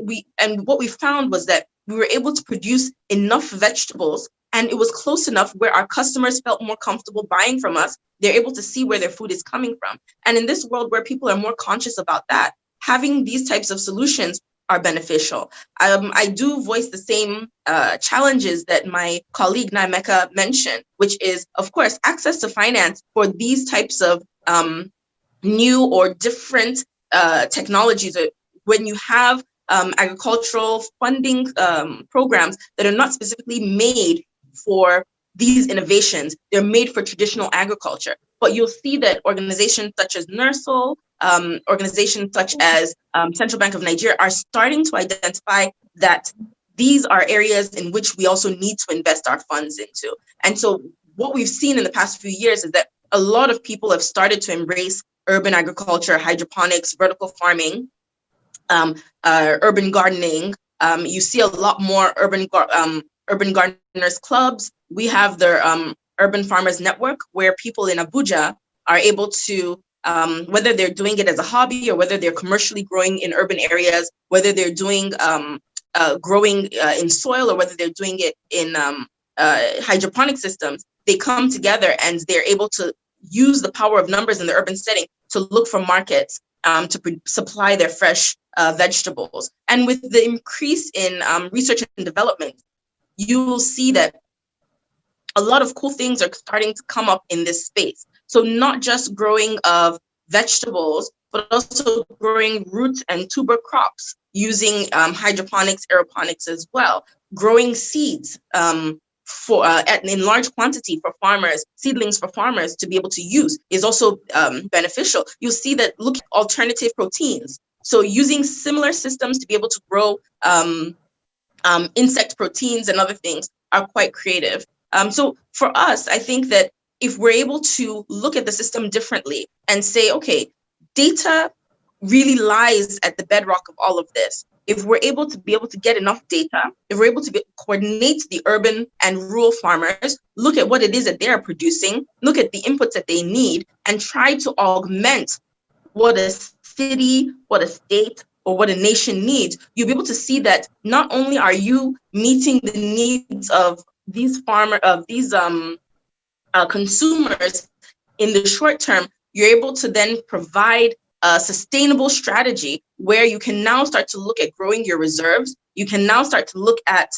what we found was that we were able to produce enough vegetables, and it was close enough where our customers felt more comfortable buying from us. They're able to see where their food is coming from. And in this world where people are more conscious about that, having these types of solutions are beneficial. I do voice the same challenges that my colleague Naimeka mentioned, which is, of course, access to finance for these types of new or different technologies. When you have agricultural funding programs that are not specifically made for these innovations, they're made for traditional agriculture. But you'll see that organizations such as NERSL, organizations such as Central Bank of Nigeria are starting to identify that these are areas in which we also need to invest our funds into. And so what we've seen in the past few years is that a lot of people have started to embrace urban agriculture, hydroponics, vertical farming, urban gardening. You see a lot more urban gardeners clubs. We have the Urban Farmers Network, where people in Abuja are able to, whether they're doing it as a hobby or whether they're commercially growing in urban areas, whether they're doing growing in soil or whether they're doing it in hydroponic systems, they come together and they're able to use the power of numbers in the urban setting to look for markets to supply their fresh vegetables. And with the increase in research and development, you will see that a lot of cool things are starting to come up in this space. So not just growing of vegetables, but also growing root and tuber crops using hydroponics, aeroponics as well. Growing seeds in large quantity for farmers, seedlings for farmers to be able to use is also beneficial. You'll see that, look at alternative proteins. So using similar systems to be able to grow insect proteins and other things are quite creative. So for us, I think that if we're able to look at the system differently and say, okay, data really lies at the bedrock of all of this. If we're able to get enough data, if we're able to coordinate the urban and rural farmers, look at what it is that they're producing, look at the inputs that they need, and try to augment what a city, what a state, or what a nation needs, you'll be able to see that not only are you meeting the needs of these consumers in the short term, you're able to then provide a sustainable strategy where you can now start to look at growing your reserves. You can now start to look at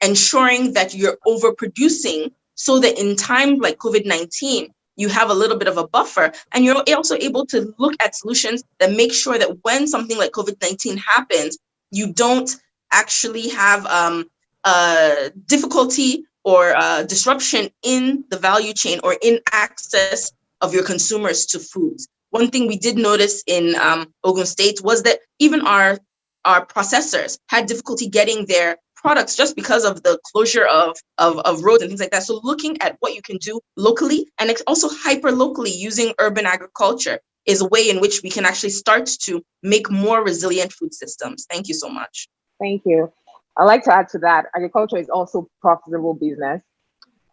ensuring that you're overproducing so that in times like COVID-19, you have a little bit of a buffer, and you're also able to look at solutions that make sure that when something like COVID-19 happens, you don't actually have difficulty or disruption in the value chain or in access of your consumers to foods. One thing we did notice in Ogun State was that even our processors had difficulty getting their products just because of the closure of roads and things like that. So looking at what you can do locally and also hyper locally using urban agriculture is a way in which we can actually start to make more resilient food systems. Thank you so much. Thank you. I'd like to add to that, agriculture is also profitable business.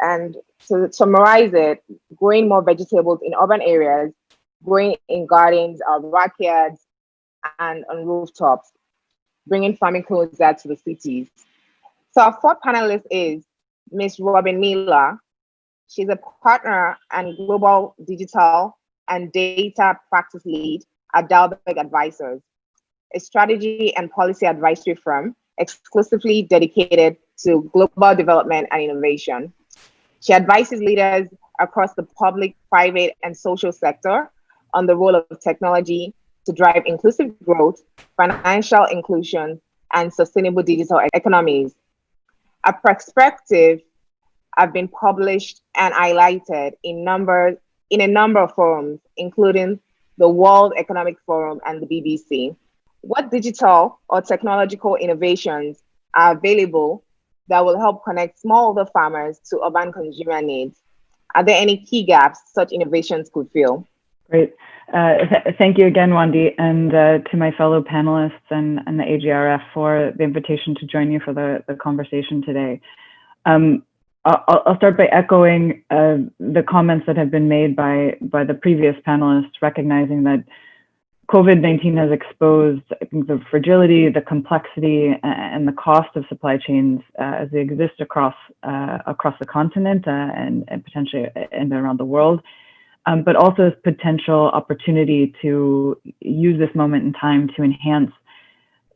And to summarize it, growing more vegetables in urban areas, growing in gardens, backyards, and on rooftops, bringing farming closer to the cities. So our fourth panelist is Ms. Robin Miller. She's a partner and global digital and data practice lead at Dalberg Advisors, a strategy and policy advisory firm exclusively dedicated to global development and innovation. She advises leaders across the public, private, and social sector on the role of technology to drive inclusive growth, financial inclusion, and sustainable digital economies. Her perspective have been published and highlighted in a number of forums, including the World Economic Forum and the BBC. What digital or technological innovations are available that will help connect smallholder farmers to urban consumer needs? Are there any key gaps such innovations could fill? Great. Thank you again, Wandi, and to my fellow panelists and the AGRF for the invitation to join you for the conversation today. I'll start by echoing the comments that have been made by the previous panelists, recognizing that COVID-19 has exposed, I think, the fragility, the complexity, and the cost of supply chains as they exist across the continent and potentially and around the world. But also as potential opportunity to use this moment in time to enhance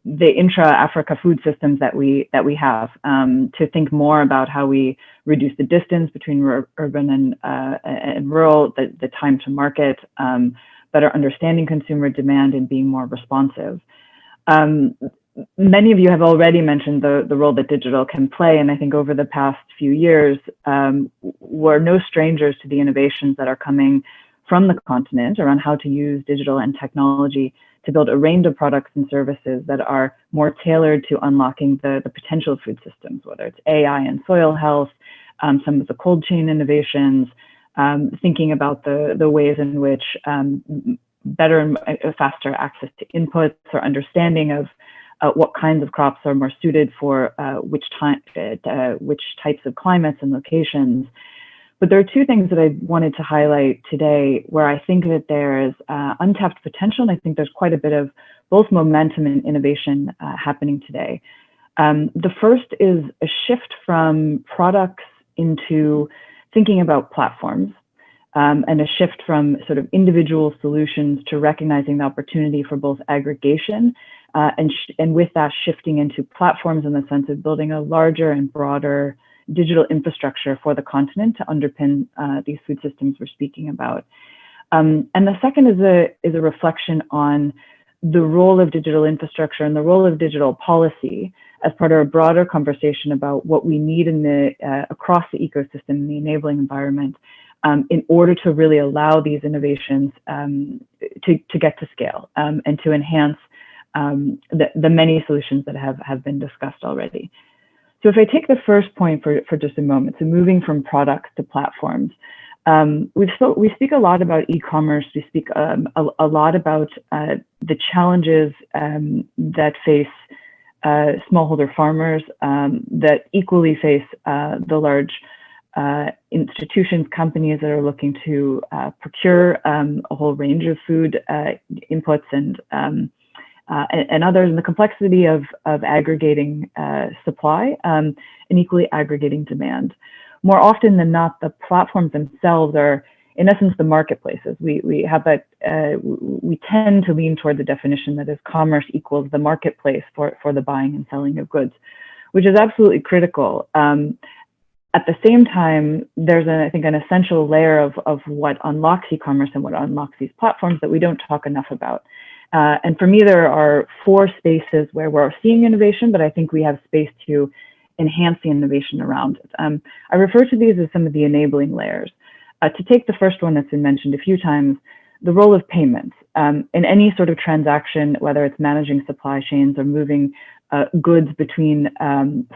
the intra-Africa food systems that we have, to think more about how we reduce the distance between urban and rural, the time to market, better understanding consumer demand and being more responsive. Many of you have already mentioned the role that digital can play, and I think over the past few years, we're no strangers to the innovations that are coming from the continent around how to use digital and technology to build a range of products and services that are more tailored to unlocking the potential of food systems, whether it's AI and soil health, some of the cold chain innovations, thinking about the ways in which better and faster access to inputs or understanding of what kinds of crops are more suited for which types of climates and locations. But there are two things that I wanted to highlight today where I think that there's untapped potential, and I think there's quite a bit of both momentum and innovation happening today. The first is a shift from products into thinking about platforms, and a shift from sort of individual solutions to recognizing the opportunity for both aggregation and with that shifting into platforms in the sense of building a larger and broader digital infrastructure for the continent to underpin these food systems we're speaking about. And the second is a reflection on the role of digital infrastructure and the role of digital policy as part of a broader conversation about what we need in across the ecosystem, in the enabling environment, in order to really allow these innovations to get to scale and to enhance the many solutions that have been discussed already. So if I take the first point for just a moment, so moving from products to platforms, we speak a lot about e-commerce. We speak a lot about the challenges that face smallholder farmers, that equally face the large institutions, companies that are looking to procure a whole range of food inputs and others, and the complexity of aggregating supply and equally aggregating demand. More often than not, the platforms themselves are, in essence, the marketplaces. We have that. We tend to lean toward the definition that is commerce equals the marketplace for the buying and selling of goods, which is absolutely critical. At the same time, there's, I think, an essential layer of what unlocks e-commerce and what unlocks these platforms that we don't talk enough about. And for me, there are 4 spaces where we're seeing innovation, but I think we have space to enhance the innovation around it. I refer to these as some of the enabling layers. To take the first one that's been mentioned a few times, the role of payments. In any sort of transaction, whether it's managing supply chains or moving goods between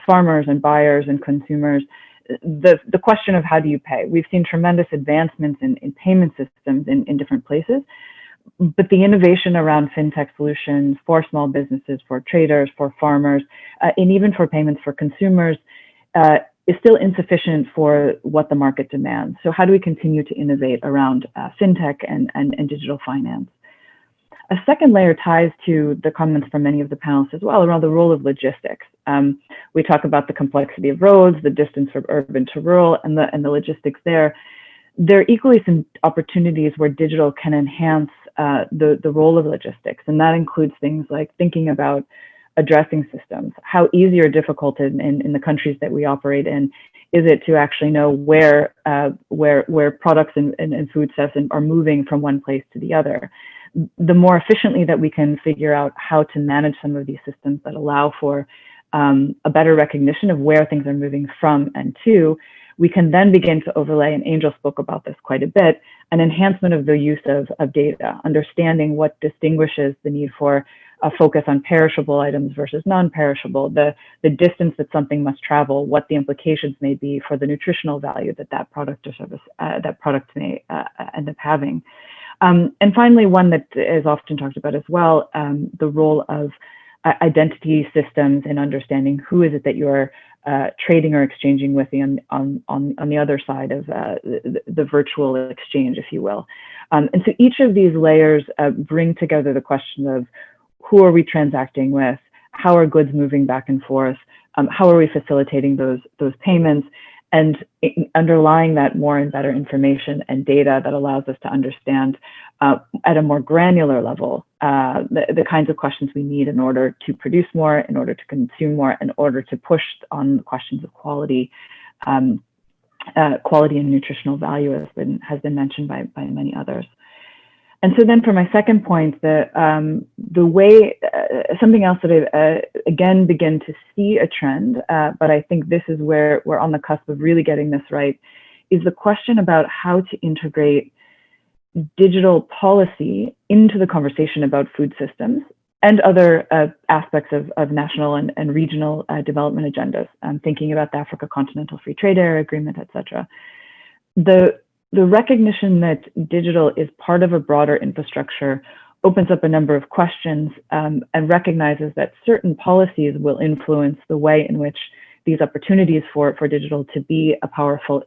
farmers and buyers and consumers, the question of how do you pay? We've seen tremendous advancements in payment systems in different places, but the innovation around fintech solutions for small businesses, for traders, for farmers, and even for payments for consumers is still insufficient for what the market demands. So how do we continue to innovate around fintech and digital finance? A second layer ties to the comments from many of the panelists as well around the role of logistics. We talk about the complexity of roads, the distance from urban to rural, and the logistics there. There are equally some opportunities where digital can enhance the role of logistics, and that includes things like thinking about addressing systems. How easy or difficult in the countries that we operate in is it to actually know where products and food stuffs are moving from one place to the other? The more efficiently that we can figure out how to manage some of these systems that allow for a better recognition of where things are moving from and to, we can then begin to overlay, and Angel spoke about this quite a bit, an enhancement of the use of data, understanding what distinguishes the need for a focus on perishable items versus non-perishable, the distance that something must travel, what the implications may be for the nutritional value that product or service, that product may end up having. And finally, one that is often talked about as well, the role of identity systems and understanding who is it that you're trading or exchanging with on the other side of the virtual exchange, if you will. And so each of these layers bring together the question of who are we transacting with, how are goods moving back and forth, how are we facilitating those payments, and underlying that more and better information and data that allows us to understand at a more granular level the kinds of questions we need in order to produce more, in order to consume more, in order to push on questions of quality, quality and nutritional value has been mentioned by many others. And so then for my second point, the way, something else that I again begin to see a trend, but I think this is where we're on the cusp of really getting this right, is the question about how to integrate digital policy into the conversation about food systems and other aspects of national and regional development agendas. I'm thinking about the Africa Continental Free Trade Area Agreement, et cetera. The recognition that digital is part of a broader infrastructure opens up a number of questions and recognizes that certain policies will influence the way in which these opportunities for digital to be a powerful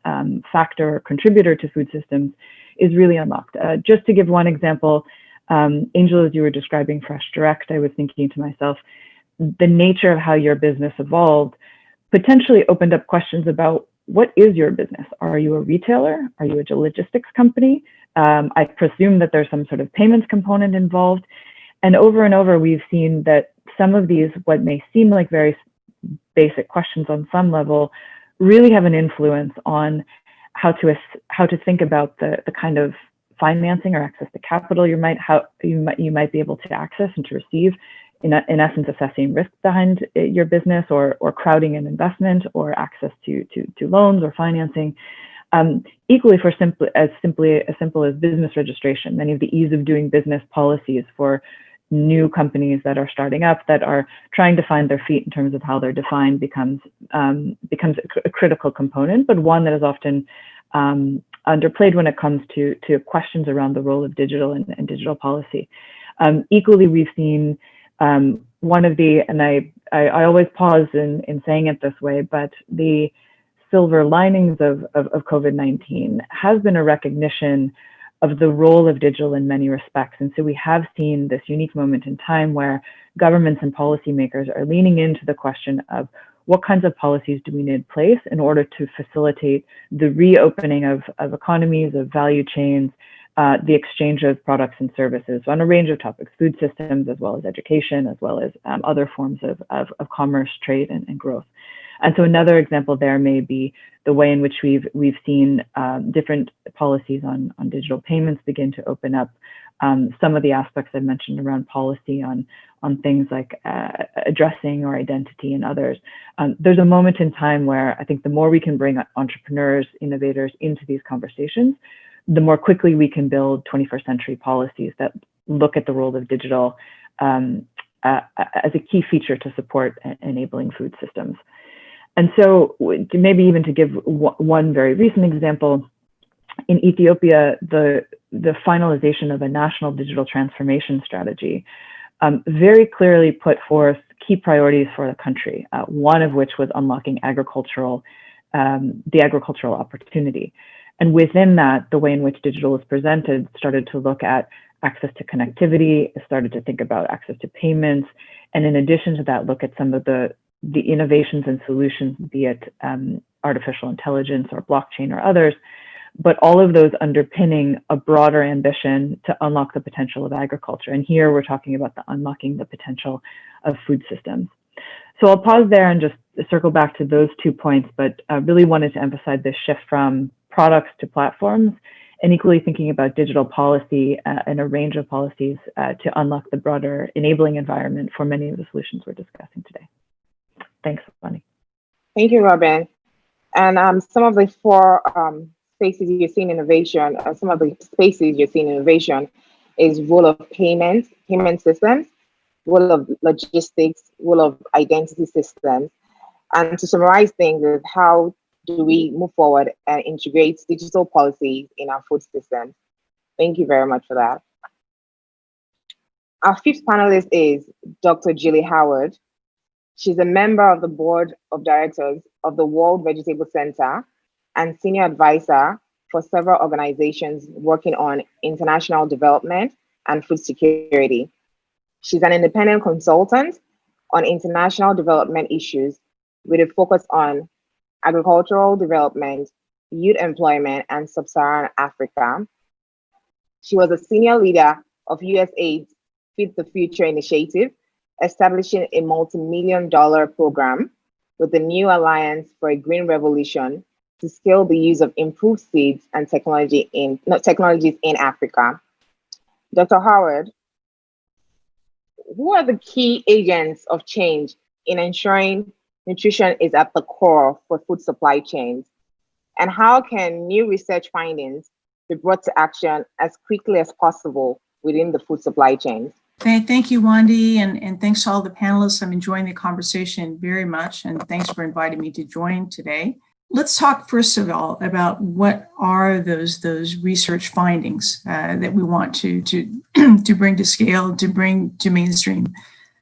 factor or contributor to food systems is really unlocked. Just to give one example, Angel, as you were describing Fresh Direct, I was thinking to myself, the nature of how your business evolved potentially opened up questions about what is your business? Are you a retailer? Are you a logistics company? I presume that there's some sort of payments component involved. And over, we've seen that some of these, what may seem like very basic questions on some level, really have an influence on how to think about the kind of financing or access to capital you might be able to access and to receive. In essence, assessing risk behind your business, or crowding an investment, or access to loans or financing. Equally as simple as business registration, many of the ease of doing business policies for new companies that are starting up that are trying to find their feet in terms of how they're defined becomes a critical component, but one that is often underplayed when it comes to questions around the role of digital and digital policy. Equally, we've seen one of the, and I always pause in saying it this way, but the silver linings of COVID-19 has been a recognition of the role of digital in many respects. And so we have seen this unique moment in time where governments and policymakers are leaning into the question of what kinds of policies do we need in place in order to facilitate the reopening of economies, of value chains, the exchange of products and services on a range of topics, food systems, as well as education, as well as other forms of commerce, trade, and growth. And so another example there may be the way in which we've seen different policies on digital payments begin to open up some of the aspects I mentioned around policy on things like addressing or identity and others. There's a moment in time where I think the more we can bring entrepreneurs, innovators into these conversations, the more quickly we can build 21st century policies that look at the role of digital as a key feature to support enabling food systems. And so maybe even to give one very recent example, in Ethiopia, the finalization of a national digital transformation strategy very clearly put forth key priorities for the country, one of which was unlocking the agricultural opportunity. And within that, the way in which digital is presented started to look at access to connectivity, started to think about access to payments, and in addition to that, look at some of the innovations and solutions, be it artificial intelligence or blockchain or others, but all of those underpinning a broader ambition to unlock the potential of agriculture. And here we're talking about unlocking the potential of food systems. So I'll pause there and just circle back to those 2 points, but I really wanted to emphasize this shift from products to platforms, and equally thinking about digital policy and a range of policies to unlock the broader enabling environment for many of the solutions we're discussing today. Thanks, Bonnie. Thank you, Robin. And some of the four spaces you're seeing innovation, some of the spaces you're seeing innovation is role of payment systems, role of logistics, role of identity systems. And to summarize things is how do we move forward and integrate digital policies in our food systems? Thank you very much for that. Our fifth panelist is Dr. Julie Howard. She's a member of the board of directors of the World Vegetable Center and senior advisor for several organizations working on international development and food security. She's an independent consultant on international development issues with a focus on agricultural development, youth employment, and sub-Saharan Africa. She was a senior leader of USAID's Feed the Future initiative, establishing a multi-million-dollar program with the New Alliance for a Green Revolution to scale the use of improved seeds and technologies in Africa. Dr. Howard, who are the key agents of change in ensuring nutrition is at the core for food supply chains? And how can new research findings be brought to action as quickly as possible within the food supply chains? Thank you, Wandy, and thanks to all the panelists. I'm enjoying the conversation very much, and thanks for inviting me to join today. Let's talk first of all about what are those research findings that we want to bring to scale, to bring to mainstream.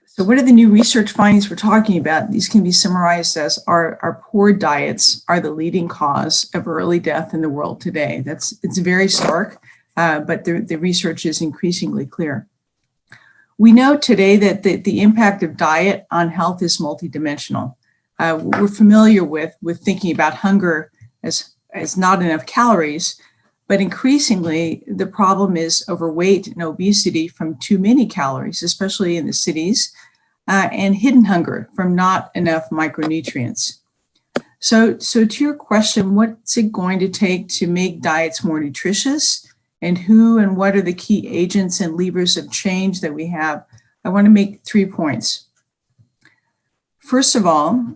So what are the new research findings we're talking about? These can be summarized as our poor diets are the leading cause of early death in the world today. It's very stark, but the research is increasingly clear. We know today that the impact of diet on health is multidimensional. We're familiar with thinking about hunger as not enough calories, but increasingly the problem is overweight and obesity from too many calories, especially in the cities, and hidden hunger from not enough micronutrients. So to your question, what's it going to take to make diets more nutritious? And who and what are the key agents and levers of change that we have? I want to make 3 points. First of all,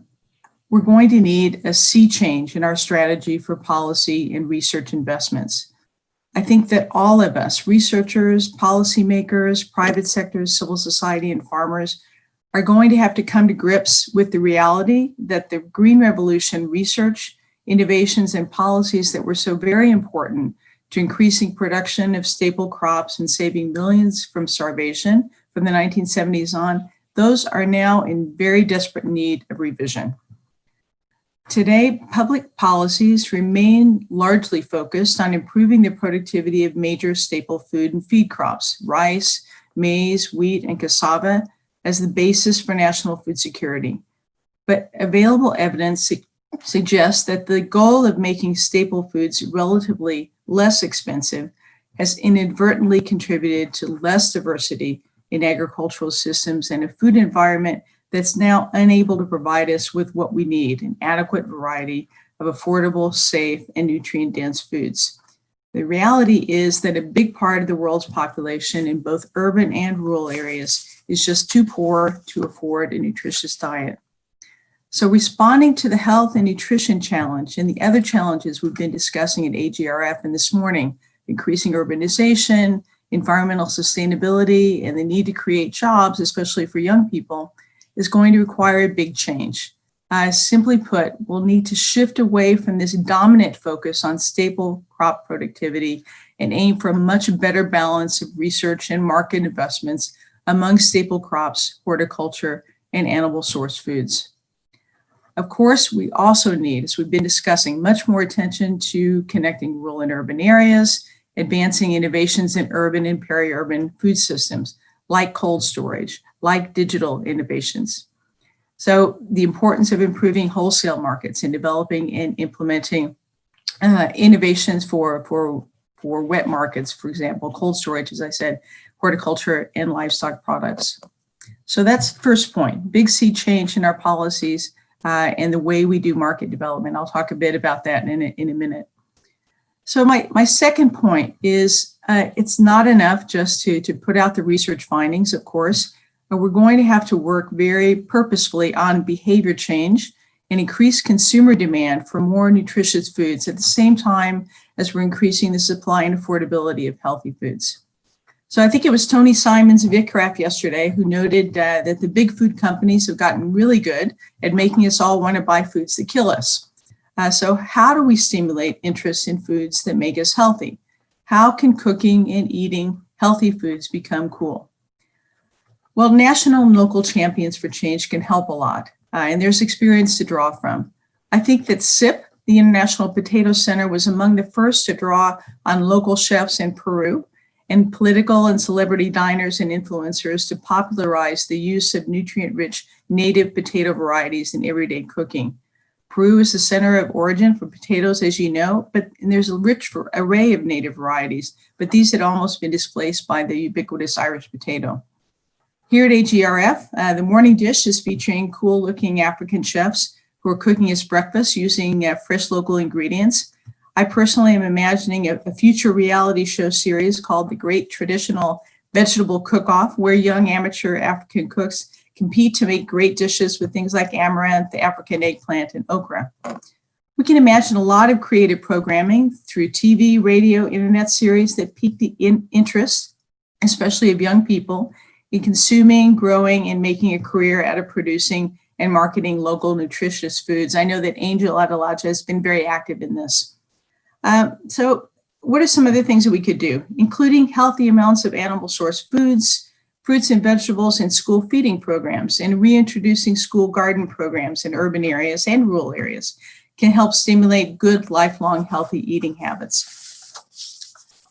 we're going to need a sea change in our strategy for policy and research investments. I think that all of us, researchers, policymakers, private sectors, civil society, and farmers, are going to have to come to grips with the reality that the Green Revolution research, innovations, and policies that were so very important to increasing production of staple crops and saving millions from starvation from the 1970s on, those are now in very desperate need of revision. Today, public policies remain largely focused on improving the productivity of major staple food and feed crops, rice, maize, wheat, and cassava, as the basis for national food security. But available evidence suggests that the goal of making staple foods relatively less expensive has inadvertently contributed to less diversity in agricultural systems and a food environment that's now unable to provide us with what we need, an adequate variety of affordable, safe, and nutrient-dense foods. The reality is that a big part of the world's population in both urban and rural areas is just too poor to afford a nutritious diet. So responding to the health and nutrition challenge and the other challenges we've been discussing at AGRF and this morning, increasing urbanization, environmental sustainability, and the need to create jobs, especially for young people, is going to require a big change. Simply put, we'll need to shift away from this dominant focus on staple crop productivity and aim for a much better balance of research and market investments among staple crops, horticulture, and animal source foods. Of course, we also need, as we've been discussing, much more attention to connecting rural and urban areas, advancing innovations in urban and peri-urban food systems, like cold storage, like digital innovations. So the importance of improving wholesale markets and developing and implementing innovations for wet markets, for example, cold storage, as I said, horticulture and livestock products. So that's the first point, big sea change in our policies and the way we do market development. I'll talk a bit about that in a minute. So my second point is it's not enough just to put out the research findings, of course, but we're going to have to work very purposefully on behavior change and increase consumer demand for more nutritious foods at the same time as we're increasing the supply and affordability of healthy foods. So I think it was Tony Simons of ICRAF yesterday who noted that the big food companies have gotten really good at making us all want to buy foods that kill us. So how do we stimulate interest in foods that make us healthy? How can cooking and eating healthy foods become cool? Well, national and local champions for change can help a lot, and there's experience to draw from. I think that SIP, the International Potato Center, was among the first to draw on local chefs in Peru and political and celebrity diners and influencers to popularize the use of nutrient-rich native potato varieties in everyday cooking. Peru is the center of origin for potatoes, as you know, but there's a rich array of native varieties, but these had almost been displaced by the ubiquitous Irish potato. Here at AGRF, the morning dish is featuring cool-looking African chefs who are cooking us breakfast using fresh local ingredients. I personally am imagining a future reality show series called The Great Traditional Vegetable Cook-Off, where young amateur African cooks compete to make great dishes with things like amaranth, the African eggplant, and okra. We can imagine a lot of creative programming through TV, radio, internet series that pique the interest, especially of young people, in consuming, growing, and making a career out of producing and marketing local nutritious foods. I know that Angel Adelaja has been very active in this. So what are some other things that we could do? Including healthy amounts of animal source foods, fruits and vegetables in school feeding programs, and reintroducing school garden programs in urban areas and rural areas can help stimulate good, lifelong, healthy eating habits.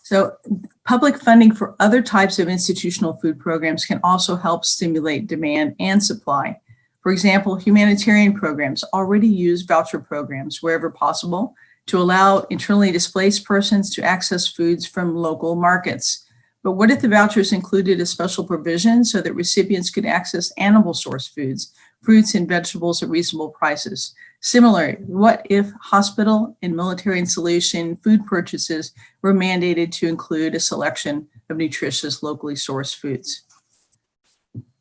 So public funding for other types of institutional food programs can also help stimulate demand and supply. For example, humanitarian programs already use voucher programs wherever possible to allow internally displaced persons to access foods from local markets. But what if the vouchers included a special provision so that recipients could access animal source foods, fruits and vegetables at reasonable prices? Similarly, what if hospital and military installation food purchases were mandated to include a selection of nutritious, locally sourced foods?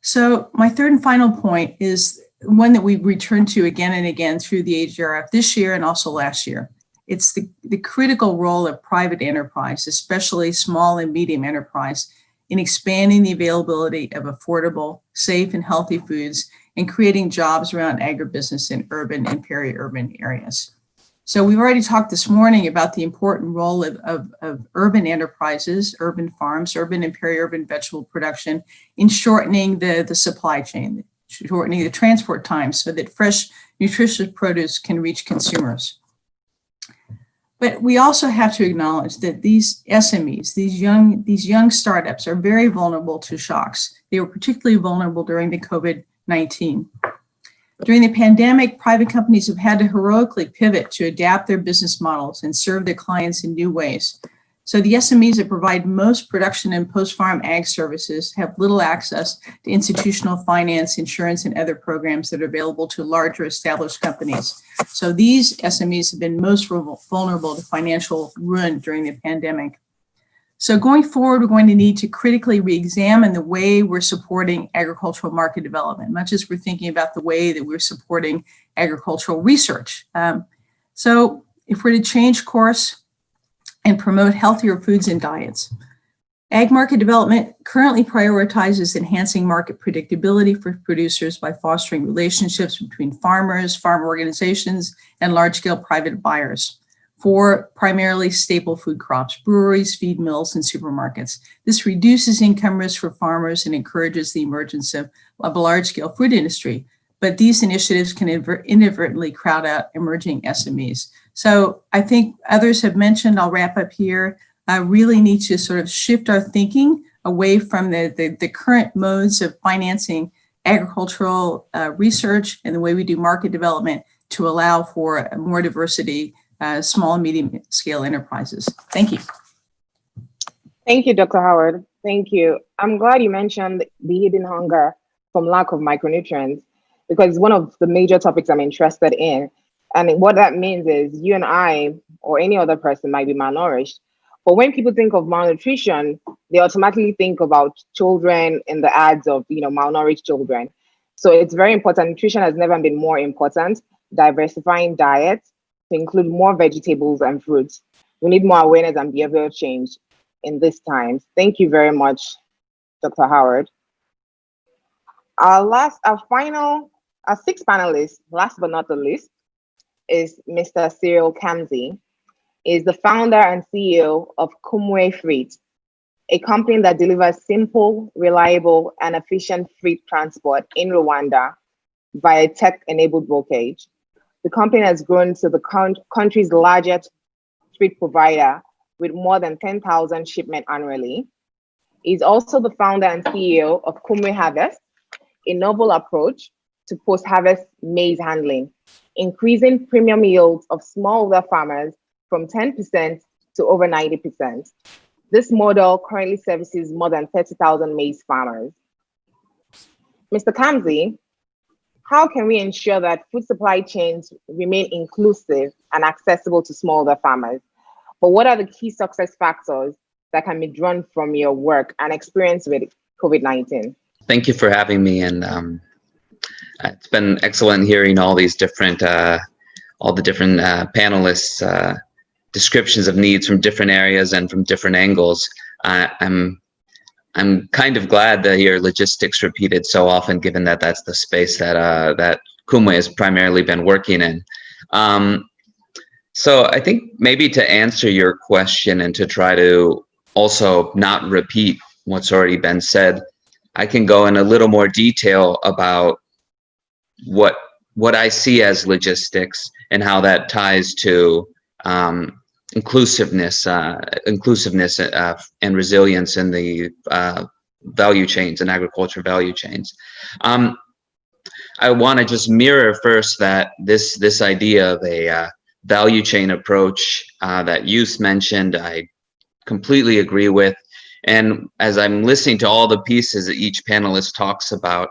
So my third and final point is one that we've returned to again and again through the AGRF this year and also last year. it's the critical role of private enterprise, especially small and medium enterprise, in expanding the availability of affordable, safe, and healthy foods and creating jobs around agribusiness in urban and peri-urban areas. So we've already talked this morning about the important role of urban enterprises, urban farms, urban and peri-urban vegetable production in shortening the supply chain, shortening the transport time so that fresh, nutritious produce can reach consumers. But we also have to acknowledge that these SMEs, these young startups are very vulnerable to shocks. They were particularly vulnerable during the COVID-19. During the pandemic, private companies have had to heroically pivot to adapt their business models and serve their clients in new ways. So the SMEs that provide most production and post-farm ag services have little access to institutional finance, insurance, and other programs that are available to larger established companies. So these SMEs have been most vulnerable to financial ruin during the pandemic. So going forward, we're going to need to critically re-examine the way we're supporting agricultural market development, much as we're thinking about the way that we're supporting agricultural research. So if we're to change course and promote healthier foods and diets, ag market development currently prioritizes enhancing market predictability for producers by fostering relationships between farmers, farm organizations, and large-scale private buyers for primarily staple food crops, breweries, feed mills, and supermarkets. This reduces income risk for farmers and encourages the emergence of a large-scale food industry. But these initiatives can inadvertently crowd out emerging SMEs. So I think others have mentioned, I'll wrap up here, really need to sort of shift our thinking away from the current modes of financing agricultural research and the way we do market development to allow for more diversity, small and medium scale enterprises. Thank you. Thank you, Dr. Howard. Thank you. I'm glad you mentioned the hidden hunger from lack of micronutrients, because it's one of the major topics I'm interested in. And what that means is you and I, or any other person, might be malnourished. But when people think of malnutrition, they automatically think about children in the ads of, malnourished children. So it's very important. Nutrition has never been more important. Diversifying diets to include more vegetables and fruits. We need more awareness and behavioral change in these times. Thank you very much, Dr. Howard. Our sixth panelist, last but not the least, is Mr. Cyril Kamsi. Is the founder and CEO of Kumwe Freight, a company that delivers simple, reliable, and efficient freight transport in Rwanda via tech-enabled brokerage. The company has grown to the country's largest freight provider with more than 10,000 shipments annually. He's also the founder and CEO of Kumwe Harvest, a novel approach to post-harvest maize handling, increasing premium yields of smallholder farmers from 10% to over 90%. This model currently services more than 30,000 maize farmers. Mr. Kamsi, how can we ensure that food supply chains remain inclusive and accessible to smallholder farmers? But what are the key success factors that can be drawn from your work and experience with COVID-19? Thank you for having me, and it's been excellent hearing all these different, panelists' descriptions of needs from different areas and from different angles. I'm kind of glad to hear logistics repeated so often, given that that's the space that that Kumwe has primarily been working in. So I think maybe to answer your question and to try to also not repeat what's already been said, I can go in a little more detail about what I see as logistics and how that ties to inclusiveness and resilience in the value chains and agriculture value chains. I want to just mirror first that this idea of a value chain approach that Youth mentioned, I completely agree with. And as I'm listening to all the pieces that each panelist talks about,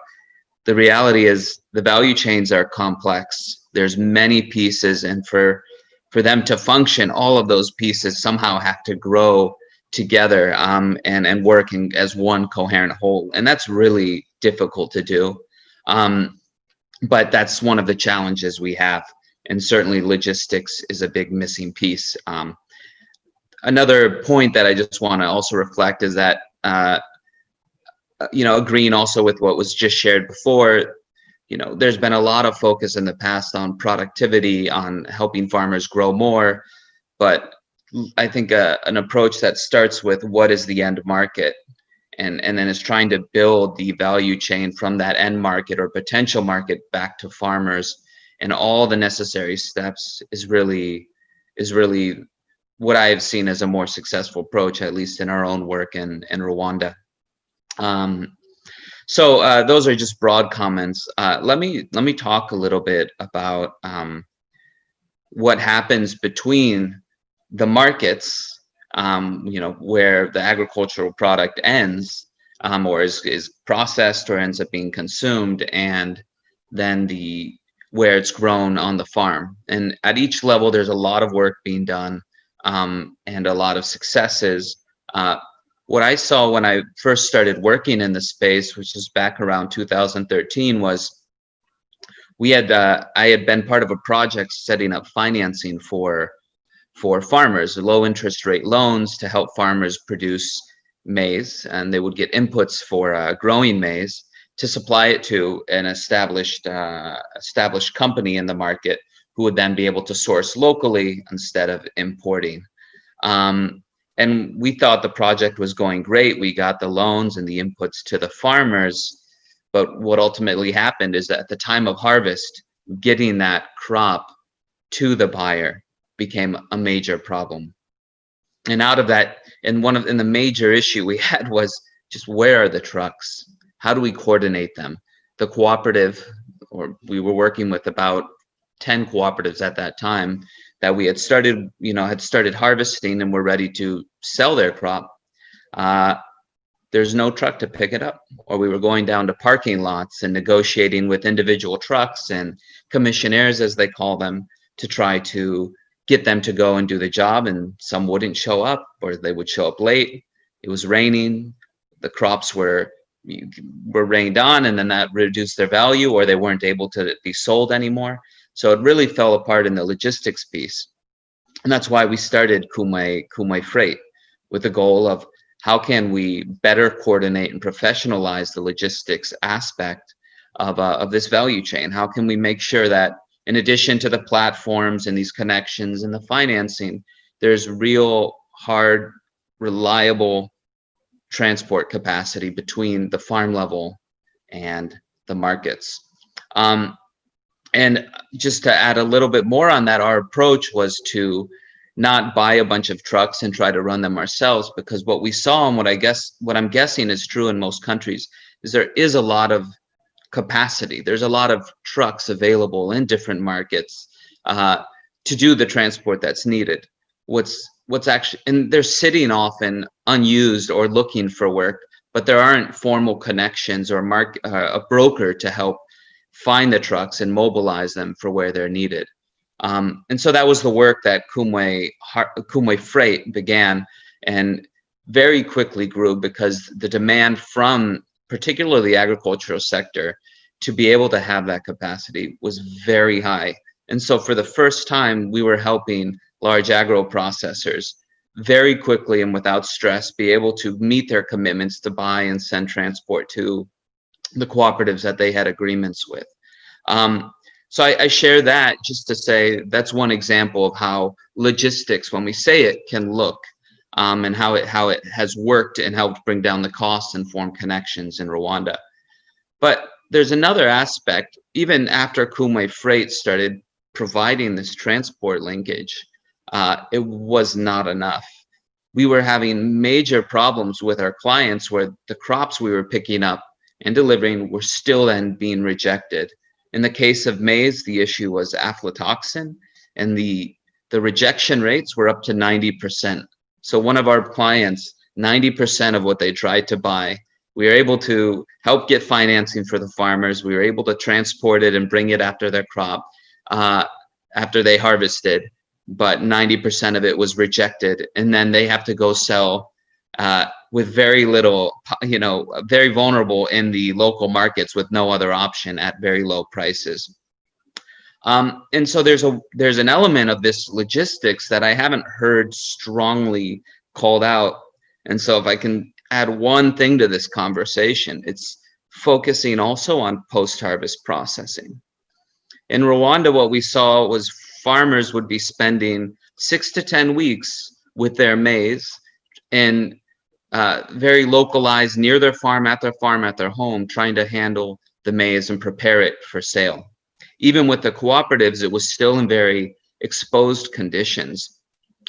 the reality is the value chains are complex. There's many pieces, and for them to function, all of those pieces somehow have to grow together and work as one coherent whole. And that's really difficult to do. But that's one of the challenges we have. and certainly logistics is a big missing piece. Another point that I just want to also reflect is that, agreeing also with what was just shared before, there's been a lot of focus in the past on productivity, on helping farmers grow more, but I think an approach that starts with what is the end market, and then is trying to build the value chain from that end market or potential market back to farmers, and all the necessary steps is really what I have seen as a more successful approach, at least in our own work in Rwanda. So those are just broad comments. Let me talk a little bit about what happens between the markets, where the agricultural product ends, or is processed or ends up being consumed, and then where it's grown on the farm. And at each level, there's a lot of work being done, and a lot of successes. What I saw when I first started working in the space, which is back around 2013, was I had been part of a project setting up financing for farmers, low interest rate loans to help farmers produce maize, and they would get inputs for growing maize to supply it to an established company in the market, who would then be able to source locally instead of importing. And we thought the project was going great. We got the loans and the inputs to the farmers, but what ultimately happened is that at the time of harvest, getting that crop to the buyer became a major problem. And out of that, and the major issue we had was just, where are the trucks? How do we coordinate them? The cooperative, or we were working with about 10 cooperatives at that time, that we had started harvesting and were ready to sell their crop. There's no truck to pick it up, or we were going down to parking lots and negotiating with individual trucks and commissionaires, as they call them, to try to get them to go and do the job, and some wouldn't show up, or they would show up late. It was raining, the crops were rained on, and then that reduced their value, or they weren't able to be sold anymore. So it really fell apart in the logistics piece. And that's why we started Kumwe Freight, with the goal of how can we better coordinate and professionalize the logistics aspect of this value chain? How can we make sure that, in addition to the platforms and these connections and the financing, there's real, hard, reliable transport capacity between the farm level and the markets? And just to add a little bit more on that, our approach was to not buy a bunch of trucks and try to run them ourselves, because what we saw, and what I'm guessing is true in most countries, is there is a lot of capacity. There's a lot of trucks available in different markets to do the transport that's needed. What's actually, and they're sitting often unused or looking for work, but there aren't formal connections or a broker to help find the trucks and mobilize them for where they're needed. And so that was the work that Kumwe Freight began, and very quickly grew, because the demand from particularly the agricultural sector to be able to have that capacity was very high. And so for the first time, we were helping large agro processors very quickly and without stress be able to meet their commitments to buy and send transport to the cooperatives that they had agreements with. So I share that just to say that's one example of how logistics, when we say it, can look, and how it has worked and helped bring down the costs and form connections in Rwanda. But there's another aspect. Even after Kumwe Freight started providing this transport linkage, it was not enough. We were having major problems with our clients, where the crops we were picking up and delivering were still then being rejected. In the case of maize, the issue was aflatoxin, and the rejection rates were up to 90%. So one of our clients, 90% of what they tried to buy, we were able to help get financing for the farmers. We were able to transport it and bring it after their crop, after they harvested, but 90% of it was rejected. And then they have to go sell with very little, very vulnerable in the local markets with no other option at very low prices. And so there's an element of this logistics that I haven't heard strongly called out. And so if I can add one thing to this conversation, it's focusing also on post-harvest processing. In Rwanda, what we saw was farmers would be spending 6 to 10 weeks with their maize and very localized near their farm, at their home, trying to handle the maize and prepare it for sale. Even with the cooperatives, it was still in very exposed conditions.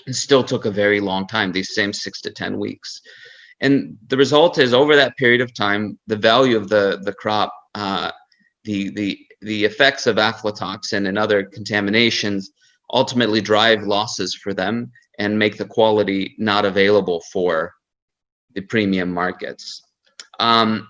It still took a very long time, these same 6 to 10 weeks. And the result is, over that period of time, the value of the crop, the effects of aflatoxin and other contaminations ultimately drive losses for them and make the quality not available for the premium markets. And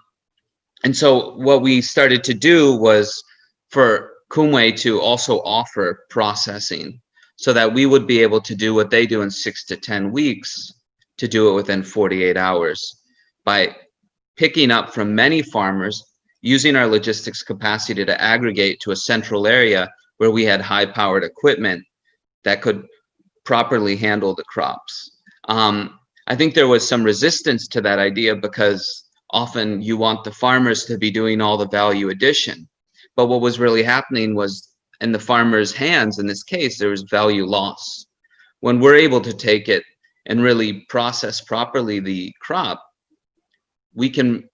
so what we started to do was for Kumwe to also offer processing so that we would be able to do what they do in 6 to 10 weeks, to do it within 48 hours by picking up from many farmers, using our logistics capacity to aggregate to a central area where we had high-powered equipment that could properly handle the crops. I think there was some resistance to that idea because often you want the farmers to be doing all the value addition. But what was really happening was, in the farmer's hands, in this case, there was value loss. When we're able to take it and really process properly the crop, we can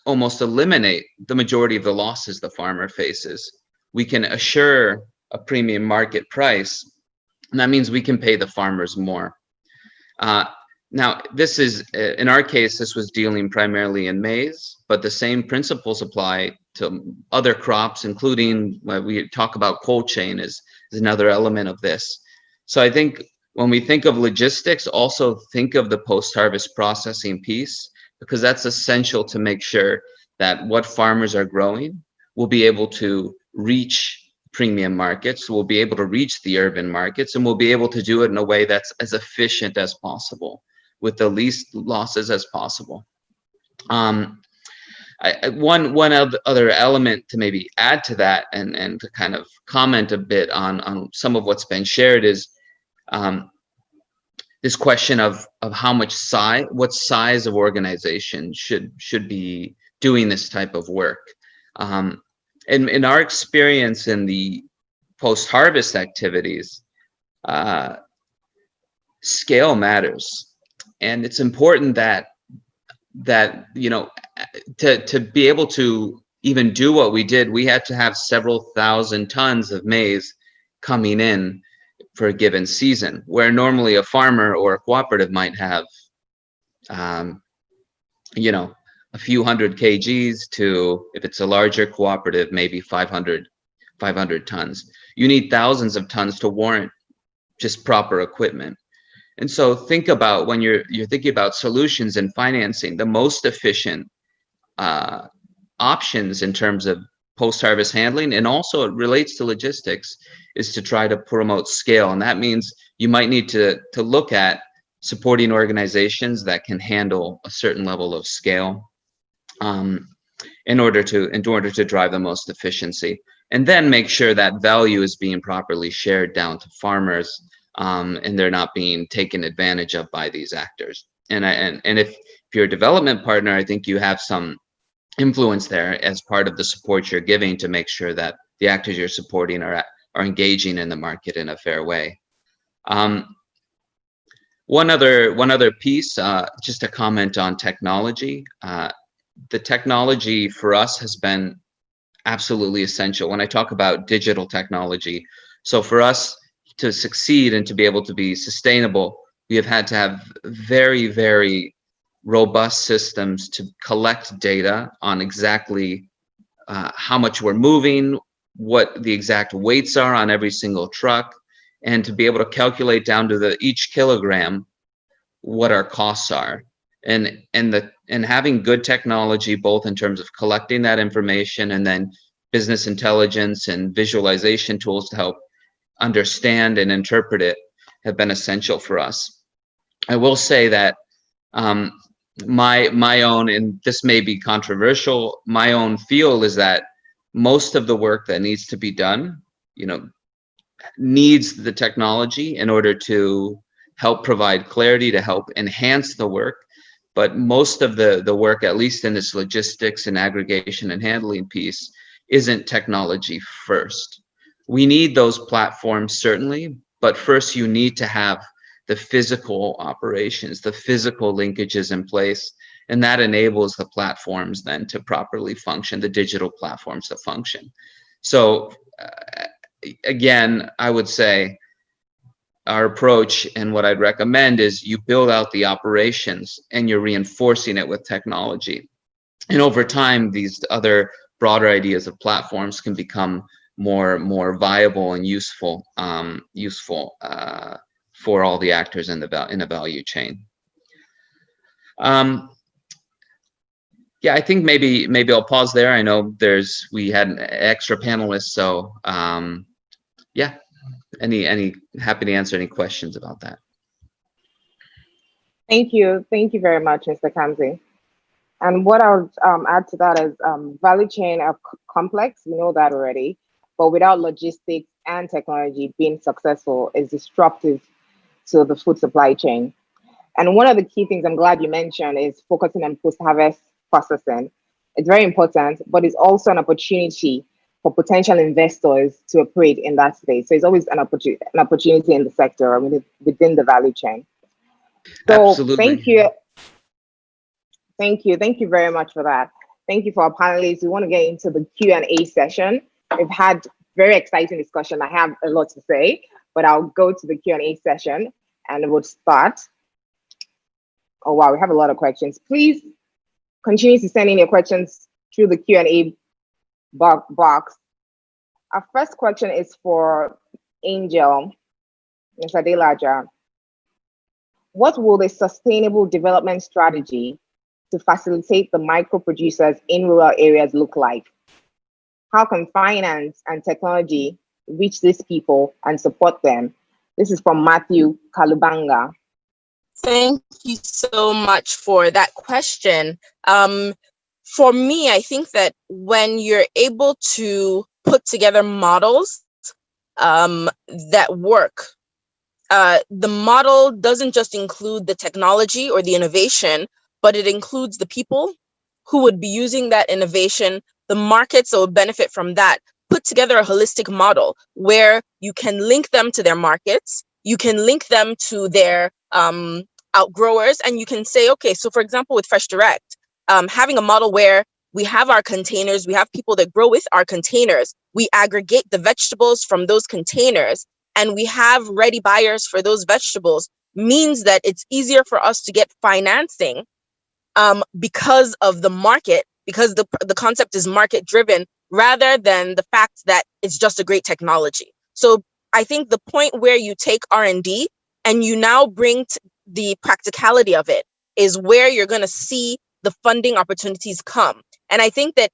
almost eliminate the majority of the losses the farmer faces. We can assure a premium market price, and that means we can pay the farmers more. Now, this is, in our case, this was dealing primarily in maize, but the same principles apply to other crops, including when we talk about cold chain is another element of this. So I think when we think of logistics, also think of the post-harvest processing piece, because that's essential to make sure that what farmers are growing will be able to reach premium markets, will be able to reach the urban markets, and will be able to do it in a way that's as efficient as possible, with the least losses as possible. One other element to maybe add to that, and to kind of comment a bit on some of what's been shared, is this question of how much size, what size of organization should be doing this type of work. In our experience in the post-harvest activities, scale matters, and it's important that you know, to be able to even do what we did, we had to have several thousand tons of maize coming in for a given season, where normally a farmer or a cooperative might have, you know, a few hundred kgs to, if it's a larger cooperative, maybe 500 tons. You need thousands of tons to warrant just proper equipment. And so think about, when you're thinking about solutions and financing, the most efficient options in terms of post-harvest handling, and also it relates to logistics, is to try to promote scale. And that means you might need to look at supporting organizations that can handle a certain level of scale in order to drive the most efficiency, and then make sure that value is being properly shared down to farmers, and they're not being taken advantage of by these actors. And if you're a development partner, I think you have some influence there as part of the support you're giving to make sure that the actors you're supporting are engaging in the market in a fair way. One other piece, just a comment on technology. The technology for us has been absolutely essential when I talk about digital technology. So for us to succeed and to be able to be sustainable, we have had to have very, very robust systems to collect data on exactly how much we're moving, what the exact weights are on every single truck, and to be able to calculate down to each kilogram what our costs are. And having good technology, both in terms of collecting that information and then business intelligence and visualization tools to help understand and interpret it, have been essential for us. I will say that my own, and this may be controversial, my own feel is that most of the work that needs to be done, needs the technology in order to help provide clarity, to help enhance the work. But most of the work, at least in its logistics and aggregation and handling piece, isn't technology first. We need those platforms, certainly, but first you need to have the physical operations, the physical linkages in place, and that enables the platforms then to properly function, the digital platforms to function. So again, I would say our approach and what I'd recommend is you build out the operations and you're reinforcing it with technology. And over time, these other broader ideas of platforms can become more viable and useful for all the actors in the value chain. Yeah, I think maybe I'll pause there. I know we had an extra panelist, so yeah. Happy to answer any questions about that. Thank you very much, Mr. Kamsi. And what I'll add to that is value chain are complex. We know that already, but without logistics and technology, being successful is disruptive to the food supply chain. And one of the key things I'm glad you mentioned is focusing on post-harvest processing. It's very important, but it's also an opportunity for potential investors to operate in that space. So it's always an opportunity in the sector within the value chain. So absolutely. Thank you very much for that. Thank you for our panelists. We want to get into the Q&A session. We've had very exciting discussion. I have a lot to say, but I'll go to the Q&A session and we'll start. Oh wow, we have a lot of questions. Please continue to send in your questions through the Q&A box. Our first question is for Angel, Ms. Adelaja. What will the sustainable development strategy to facilitate the micro-producers in rural areas look like? How can finance and technology reach these people and support them? This is from Matthew Kalubanga. Thank you so much for that question. For me, I think that when you're able to put together models that work, the model doesn't just include the technology or the innovation, but it includes the people who would be using that innovation, the markets that would benefit from that. Put together a holistic model where you can link them to their markets, you can link them to their outgrowers, and you can say, okay, so for example, with Fresh Direct, having a model where we have our containers, we have people that grow with our containers, we aggregate the vegetables from those containers, and we have ready buyers for those vegetables, means that it's easier for us to get financing because of the market, because the concept is market driven rather than the fact that it's just a great technology. So I think the point where you take R&D and you now bring the practicality of it is where you're going to see the funding opportunities come. And I think that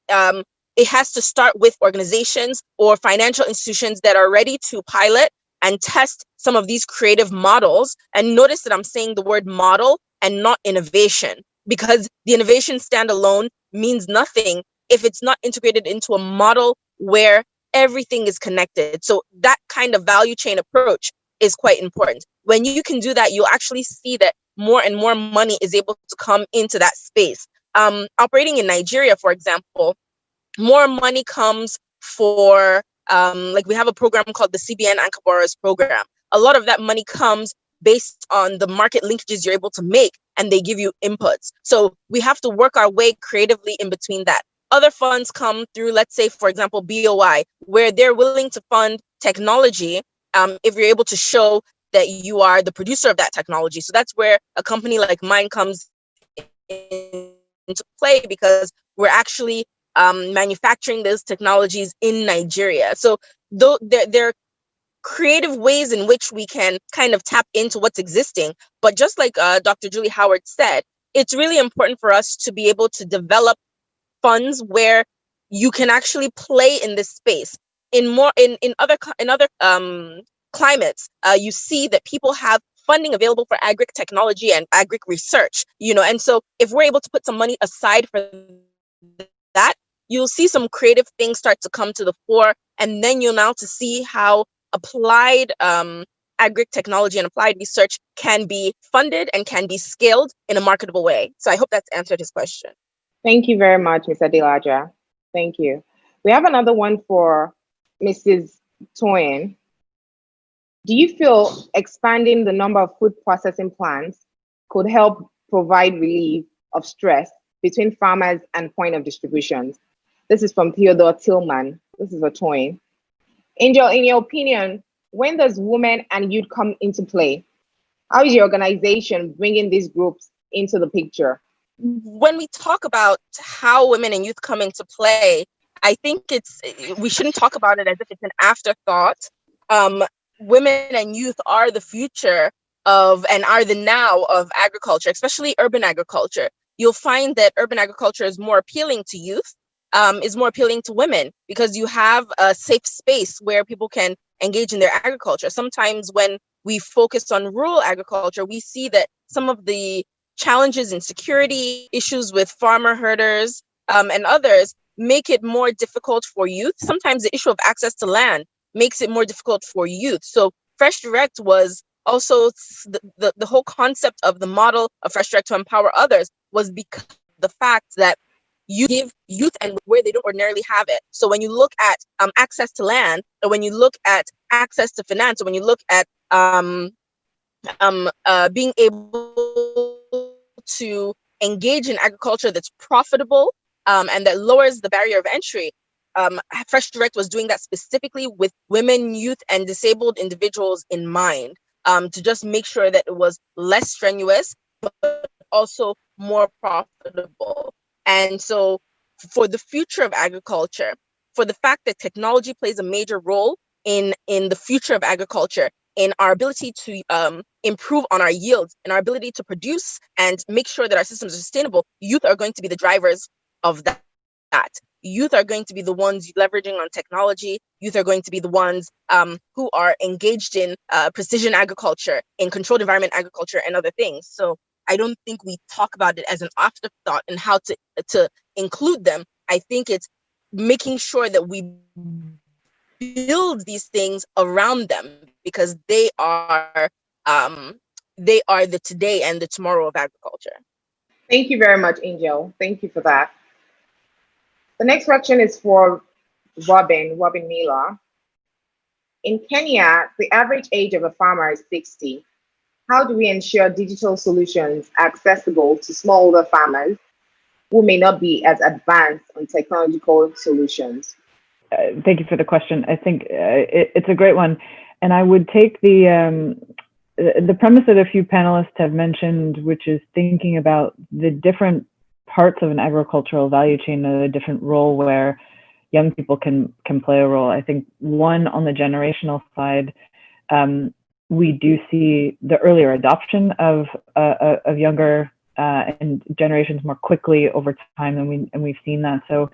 it has to start with organizations or financial institutions that are ready to pilot and test some of these creative models. And notice that I'm saying the word model and not innovation, because the innovation standalone means nothing if it's not integrated into a model where everything is connected. So that kind of value chain approach is quite important. When you can do that, you'll actually see that more and more money is able to come into that space. Operating in Nigeria, for example, more money comes for, like we have a program called the CBN Anchor Borrowers Program. A lot of that money comes based on the market linkages you're able to make, and they give you inputs. So we have to work our way creatively in between that. Other funds come through, let's say, for example, BOI, where they're willing to fund technology if you're able to show that you are the producer of that technology. So that's where a company like mine comes into play, because we're actually manufacturing those technologies in Nigeria. So there are creative ways in which we can kind of tap into what's existing. But just like Dr. Julie Howard said, it's really important for us to be able to develop funds where you can actually play in this space. In other climates, you see that people have funding available for agric technology and agric research, and so if we're able to put some money aside for that, you'll see some creative things start to come to the fore, and then you'll now to see how applied agri technology and applied research can be funded and can be scaled in a marketable way. So I hope that's answered his question. Thank you very much, Mr. Delaja. Thank you. We have another one for Mrs. Toyin. Do you feel expanding the number of food processing plants could help provide relief of stress between farmers and point of distribution? This is from Theodore Tillman. This is a Toyin. Angel, in your opinion, when does women and youth come into play? How is your organization bringing these groups into the picture? When we talk about how women and youth come into play, I think we shouldn't talk about it as if it's an afterthought. Women and youth are the future of and are the now of agriculture, especially urban agriculture. You'll find that urban agriculture is more appealing to youth, is more appealing to women, because you have a safe space where people can engage in their agriculture. Sometimes when we focus on rural agriculture, we see that some of the challenges in security, issues with farmer herders, and others make it more difficult for youth. Sometimes the issue of access to land makes it more difficult for youth. So Fresh Direct was also the whole concept of the model of Fresh Direct to empower others was because of the fact that you give youth and where they don't ordinarily have it. So when you look at access to land, or when you look at access to finance, or when you look at being able to engage in agriculture that's profitable and that lowers the barrier of entry, Fresh Direct was doing that specifically with women, youth, and disabled individuals in mind, to just make sure that it was less strenuous, but also more profitable. And so for the future of agriculture, for the fact that technology plays a major role in the future of agriculture, in our ability to improve on our yields, in our ability to produce and make sure that our systems are sustainable, youth are going to be the drivers of that. Youth are going to be the ones leveraging on technology. Youth are going to be the ones who are engaged in precision agriculture, in controlled environment agriculture, and other things. So I don't think we talk about it as an afterthought and how to include them. I think it's making sure that we build these things around them, because they are the today and the tomorrow of agriculture. Thank you very much, Angel. Thank you for that. The next question is for Robin Miller. In Kenya, the average age of a farmer is 60. How do we ensure digital solutions are accessible to smallholder farmers who may not be as advanced on technological solutions? Thank you for the question. I think it's a great one. And I would take the premise that a few panelists have mentioned, which is thinking about the different parts of an agricultural value chain and a different role where young people can play a role. I think one, on the generational side, we do see the earlier adoption of younger and generations more quickly over time, and we've seen that. So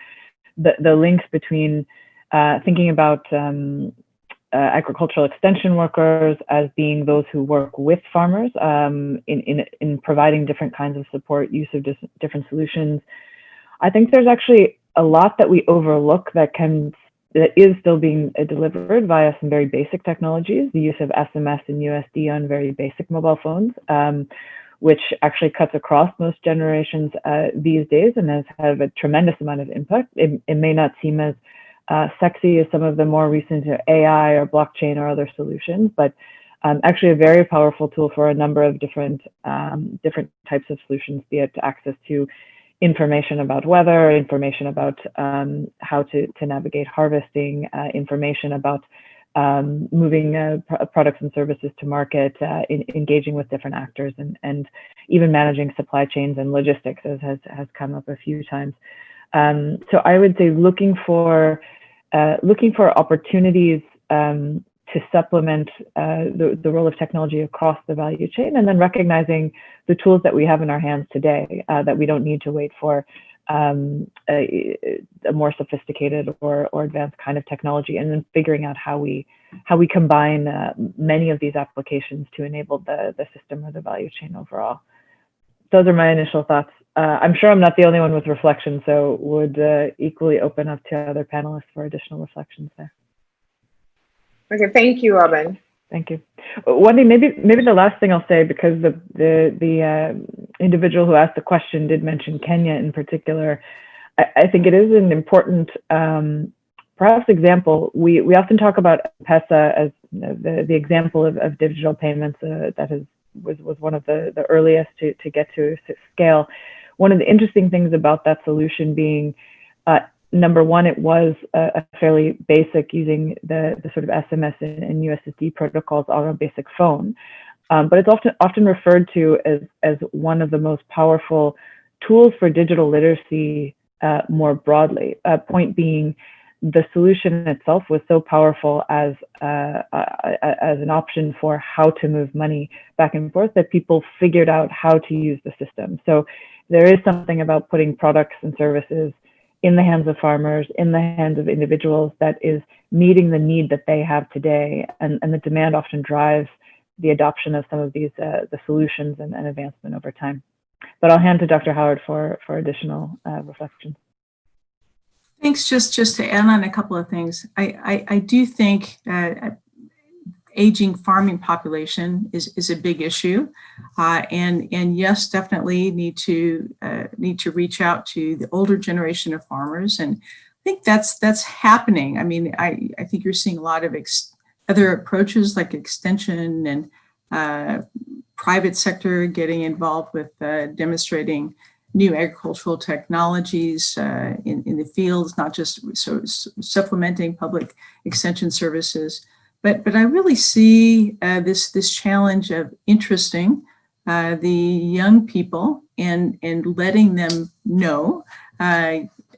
the links between thinking about agricultural extension workers as being those who work with farmers in providing different kinds of support, use of different solutions. I think there's actually a lot that we overlook that is still being delivered via some very basic technologies, the use of SMS and USD on very basic mobile phones, which actually cuts across most generations these days and has had a tremendous amount of impact. It may not seem as sexy as some of the more recent AI or blockchain or other solutions, but actually a very powerful tool for a number of different types of solutions, be it access to information about weather, information about how to navigate harvesting, information about moving products and services to market, engaging with different actors, and even managing supply chains and logistics, as has come up a few times. So I would say looking for opportunities to supplement the role of technology across the value chain, and then recognizing the tools that we have in our hands today, that we don't need to wait for a more sophisticated or advanced kind of technology, and then figuring out how we combine many of these applications to enable the system or the value chain overall. Those are my initial thoughts. I'm sure I'm not the only one with reflection, so would equally open up to other panelists for additional reflections there. Okay, thank you, Robin. Thank you. Wendy, maybe the last thing I'll say, because the individual who asked the question did mention Kenya in particular, I think it is an important perhaps example. We often talk about M-Pesa as the example of digital payments that was one of the earliest to get to scale. One of the interesting things about that solution being, number one, it was a fairly basic, using the sort of SMS and USSD protocols on a basic phone. But it's often referred to as one of the most powerful tools for digital literacy more broadly. Point being, the solution itself was so powerful as an option for how to move money back and forth that people figured out how to use the system. So there is something about putting products and services in the hands of farmers, in the hands of individuals, that is meeting the need that they have today. And the demand often drives the adoption of some of these the solutions and advancement over time. But I'll hand to Dr. Howard for additional reflections. Thanks. Just to add on a couple of things, I do think aging farming population is a big issue, and yes, definitely need to reach out to the older generation of farmers, and I think that's happening. I mean, I think you're seeing a lot of other approaches like extension and private sector getting involved with demonstrating new agricultural technologies in the fields, not just supplementing public extension services. But I really see this challenge of interesting the young people and letting them know,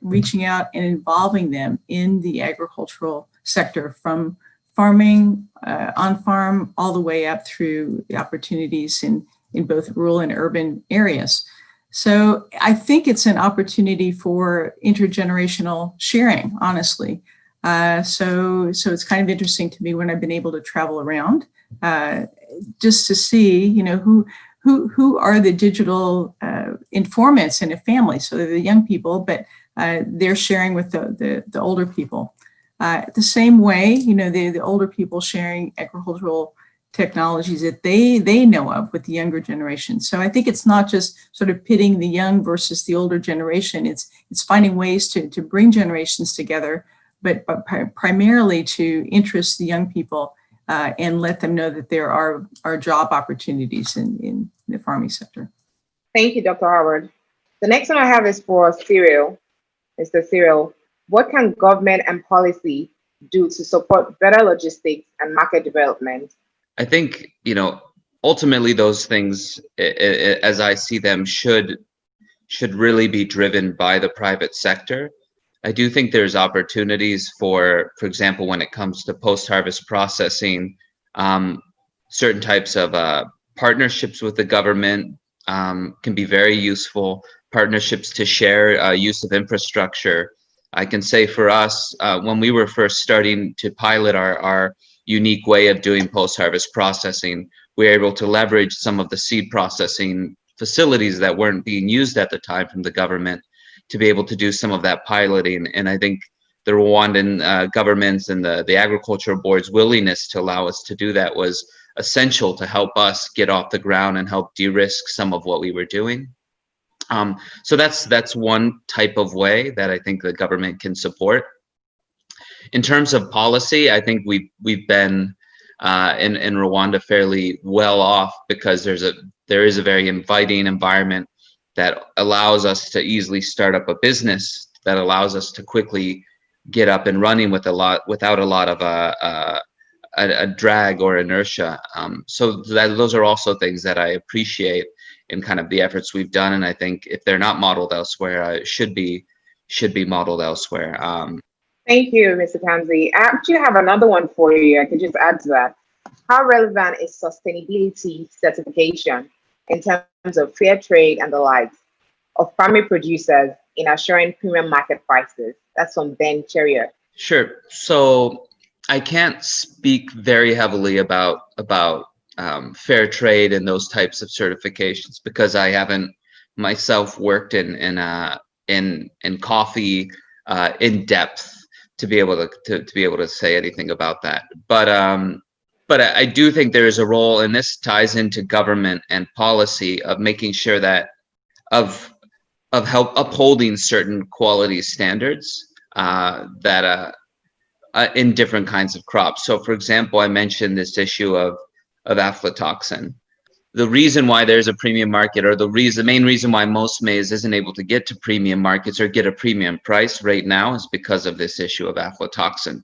reaching out and involving them in the agricultural sector, from farming on farm all the way up through the opportunities in both rural and urban areas. So I think it's an opportunity for intergenerational sharing, honestly. So it's kind of interesting to me when I've been able to travel around, just to see, who are the digital informants in a family. So they're the young people, but they're sharing with the older people. The same way, the older people sharing agricultural technologies that they know of with the younger generation. So I think it's not just sort of pitting the young versus the older generation. It's finding ways to bring generations together, but primarily to interest the young people and let them know that there are job opportunities in the farming sector. Thank you, Dr. Howard. The next one I have is for Cyril. Mr. Cyril, what can government and policy do to support better logistics and market development? I think, ultimately those things, as I see them, should really be driven by the private sector. I do think there's opportunities for example, when it comes to post-harvest processing, certain types of partnerships with the government can be very useful. Partnerships to share use of infrastructure. I can say for us, when we were first starting to pilot our unique way of doing post-harvest processing, we were able to leverage some of the seed processing facilities that weren't being used at the time from the government to be able to do some of that piloting. And I think the Rwandan governments and the agricultural board's willingness to allow us to do that was essential to help us get off the ground and help de-risk some of what we were doing. So that's one type of way that I think the government can support. In terms of policy, I think we've been in Rwanda fairly well off, because there is a very inviting environment that allows us to easily start up a business, that allows us to quickly get up and running without a lot of a drag or inertia. So those are also things that I appreciate in kind of the efforts we've done, and I think if they're not modeled elsewhere, it should be modeled elsewhere. Thank you, Mr. Kamsi. I actually have another one for you. I could just add to that. How relevant is sustainability certification in terms of fair trade and the likes of farming producers in assuring premium market prices? That's from Ben Cherrier. Sure. So I can't speak very heavily about fair trade and those types of certifications, because I haven't myself worked in coffee in depth to be able to say anything about that. But I do think there is a role, and this ties into government and policy of making sure that of help upholding certain quality standards that in different kinds of crops. So, for example, I mentioned this issue of aflatoxin. The reason why there's a premium market, or the main reason why most maize isn't able to get to premium markets or get a premium price right now, is because of this issue of aflatoxin.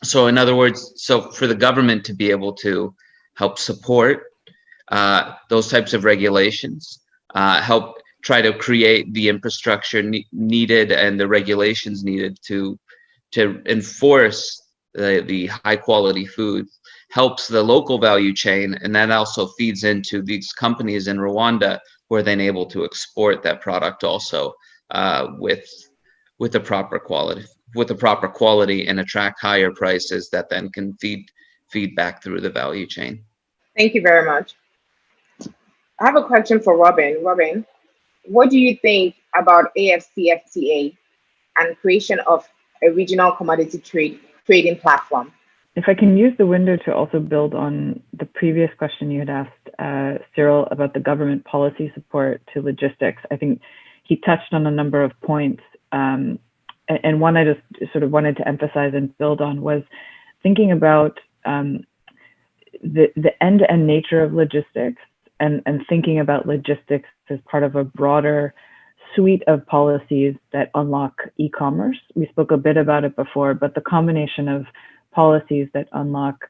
So in other words, so for the government to be able to help support those types of regulations, help try to create the infrastructure needed and the regulations needed to enforce the high quality food, helps the local value chain, and that also feeds into these companies in Rwanda who are then able to export that product also with the proper quality and attract higher prices that then can feed back through the value chain. Thank you very much. I have a question for Robin. Robin, what do you think about AFCFTA and creation of a regional commodity trading platform? If I can use the window to also build on the previous question you had asked, Cyril, about the government policy support to logistics, I think he touched on a number of points. And one I just sort of wanted to emphasize and build on was thinking about the end-to-end nature of logistics and thinking about logistics as part of a broader suite of policies that unlock e-commerce. We spoke a bit about it before, but the combination of policies that unlock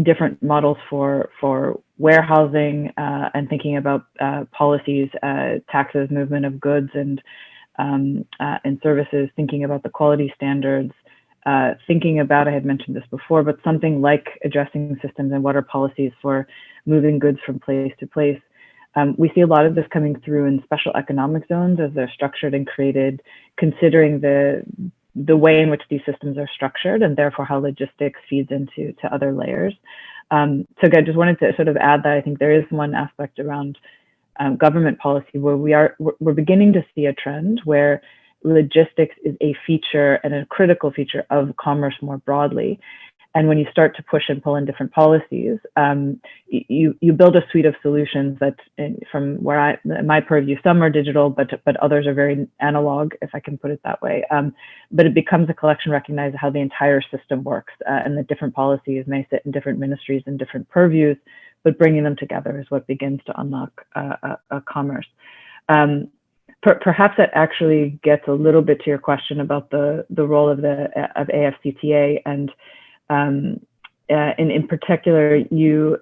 different models for warehousing and thinking about policies, taxes, movement of goods and services, thinking about the quality standards, thinking about, I had mentioned this before, but something like addressing systems and what are policies for moving goods from place to place. We see a lot of this coming through in special economic zones as they're structured and created, considering the way in which these systems are structured and therefore how logistics feeds into other layers. So again, just wanted to sort of add that I think there is one aspect around government policy where we're beginning to see a trend where logistics is a feature and a critical feature of commerce more broadly. And when you start to push and pull in different policies, you build a suite of solutions that, from where my purview, some are digital, but others are very analog, if I can put it that way. But it becomes a collection recognizing how the entire system works, and the different policies may sit in different ministries and different purviews, but bringing them together is what begins to unlock a commerce. Perhaps that actually gets a little bit to your question about the role of AFCTA, and in particular, you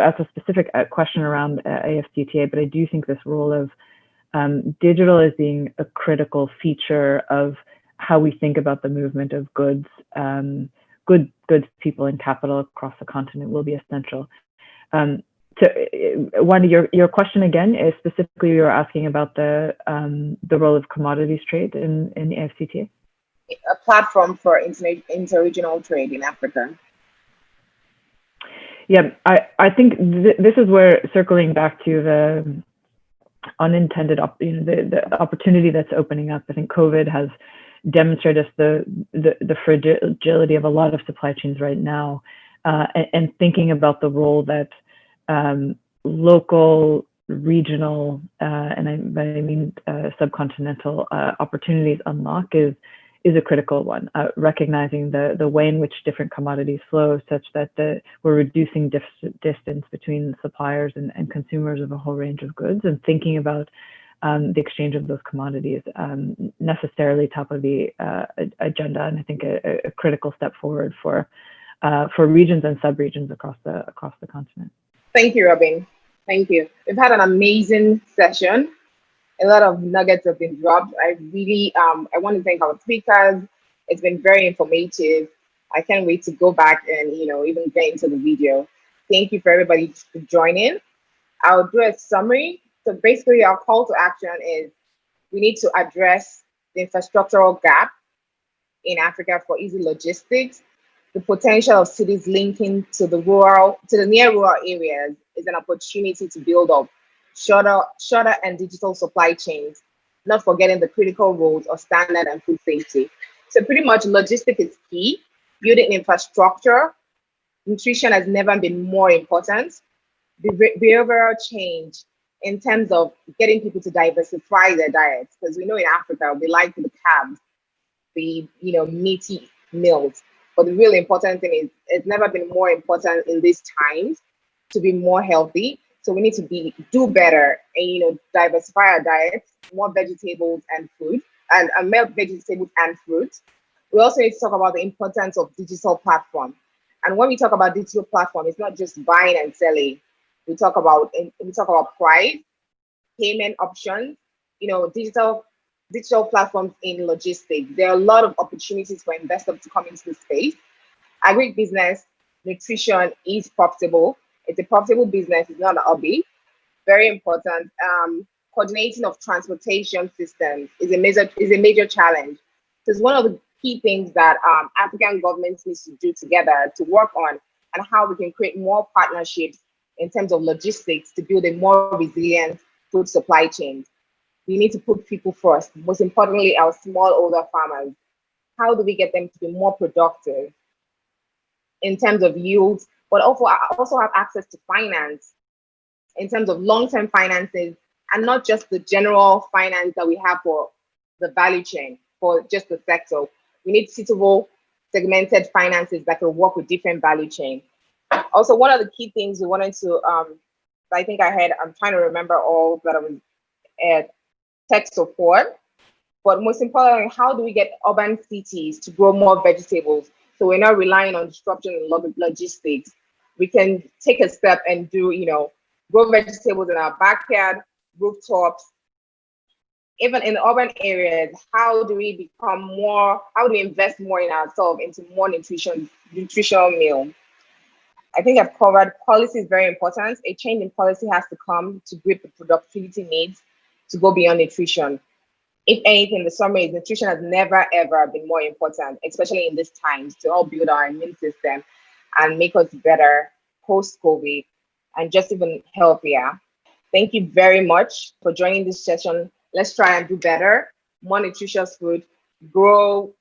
asked a specific question around AFCTA, but I do think this role of digital as being a critical feature of how we think about the movement of goods, goods, people, and capital across the continent will be essential. So, one, your question again is specifically you were asking about the role of commodities trade in the AFCTA. A platform for interregional trade in Africa. Yeah, I think this is where, circling back to the unintended, the opportunity that's opening up. I think COVID has demonstrated us the fragility of a lot of supply chains right now, and thinking about the role that local, regional, and I mean subcontinental opportunities unlock is a critical one, recognizing the way in which different commodities flow, such that we're reducing distance between suppliers and consumers of a whole range of goods, and thinking about the exchange of those commodities necessarily top of the agenda, and I think a critical step forward for regions and sub-regions across the continent. Thank you, Robin. Thank you. We've had an amazing session. A lot of nuggets have been dropped. I really, I want to thank our speakers. It's been very informative. I can't wait to go back and, even get into the video. Thank you for everybody for joining. I'll do a summary. So basically our call to action is we need to address the infrastructural gap in Africa for easy logistics. The potential of cities linking to the near rural areas is an opportunity to build up shorter and digital supply chains, not forgetting the critical roles of standard and food safety. So pretty much logistics is key. Building infrastructure, nutrition has never been more important. Behavioral change in terms of getting people to diversify their diets, because we know in Africa we like the carbs, the meaty meals. But the really important thing is it's never been more important in these times to be more healthy. So we need to do better and diversify our diets, more vegetables and fruit, and more vegetables and fruit. We also need to talk about the importance of digital platform. And when we talk about digital platform, it's not just buying and selling. We talk about price, payment options, digital platforms in logistics. There are a lot of opportunities for investors to come into the space. Agribusiness, nutrition is profitable. It's a profitable business. It's not a hobby. Very important. Coordinating of transportation systems is a major challenge. So it's one of the key things that African governments need to do together to work on, and how we can create more partnerships in terms of logistics to build a more resilient food supply chain. We need to put people first. Most importantly, our smallholder farmers. How do we get them to be more productive in terms of yields, but also have access to finance in terms of long-term finances, and not just the general finance that we have for the value chain, for just the sector. We need suitable segmented finances that can work with different value chains. Also, one of the key things we wanted to, I think I had, I'm trying to remember all that I was at tech support, but most importantly, how do we get urban cities to grow more vegetables so we're not relying on disruption in logistics? We can take a step and do, grow vegetables in our backyard, rooftops, even in urban areas. How do we invest more in ourselves, into more nutritional meal? I think I've covered policy is very important. A change in policy has to come to grip the productivity needs to go beyond nutrition. If anything, the summary is nutrition has never ever been more important, especially in these times, to help build our immune system and make us better post-COVID and just even healthier. Thank you very much for joining this session. Let's try and do better, more nutritious food, grow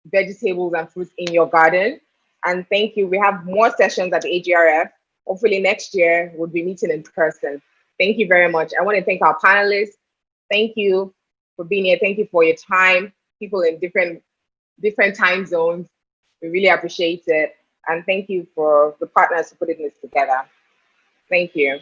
vegetables and fruits in your garden. And thank you. We have more sessions at the AGRF. Hopefully next year we'll be meeting in person. Thank you very much. I want to thank our panelists. Thank you for being here. Thank you for your time. People in different time zones. We really appreciate it. And thank you for the partners for putting this together. Thank you.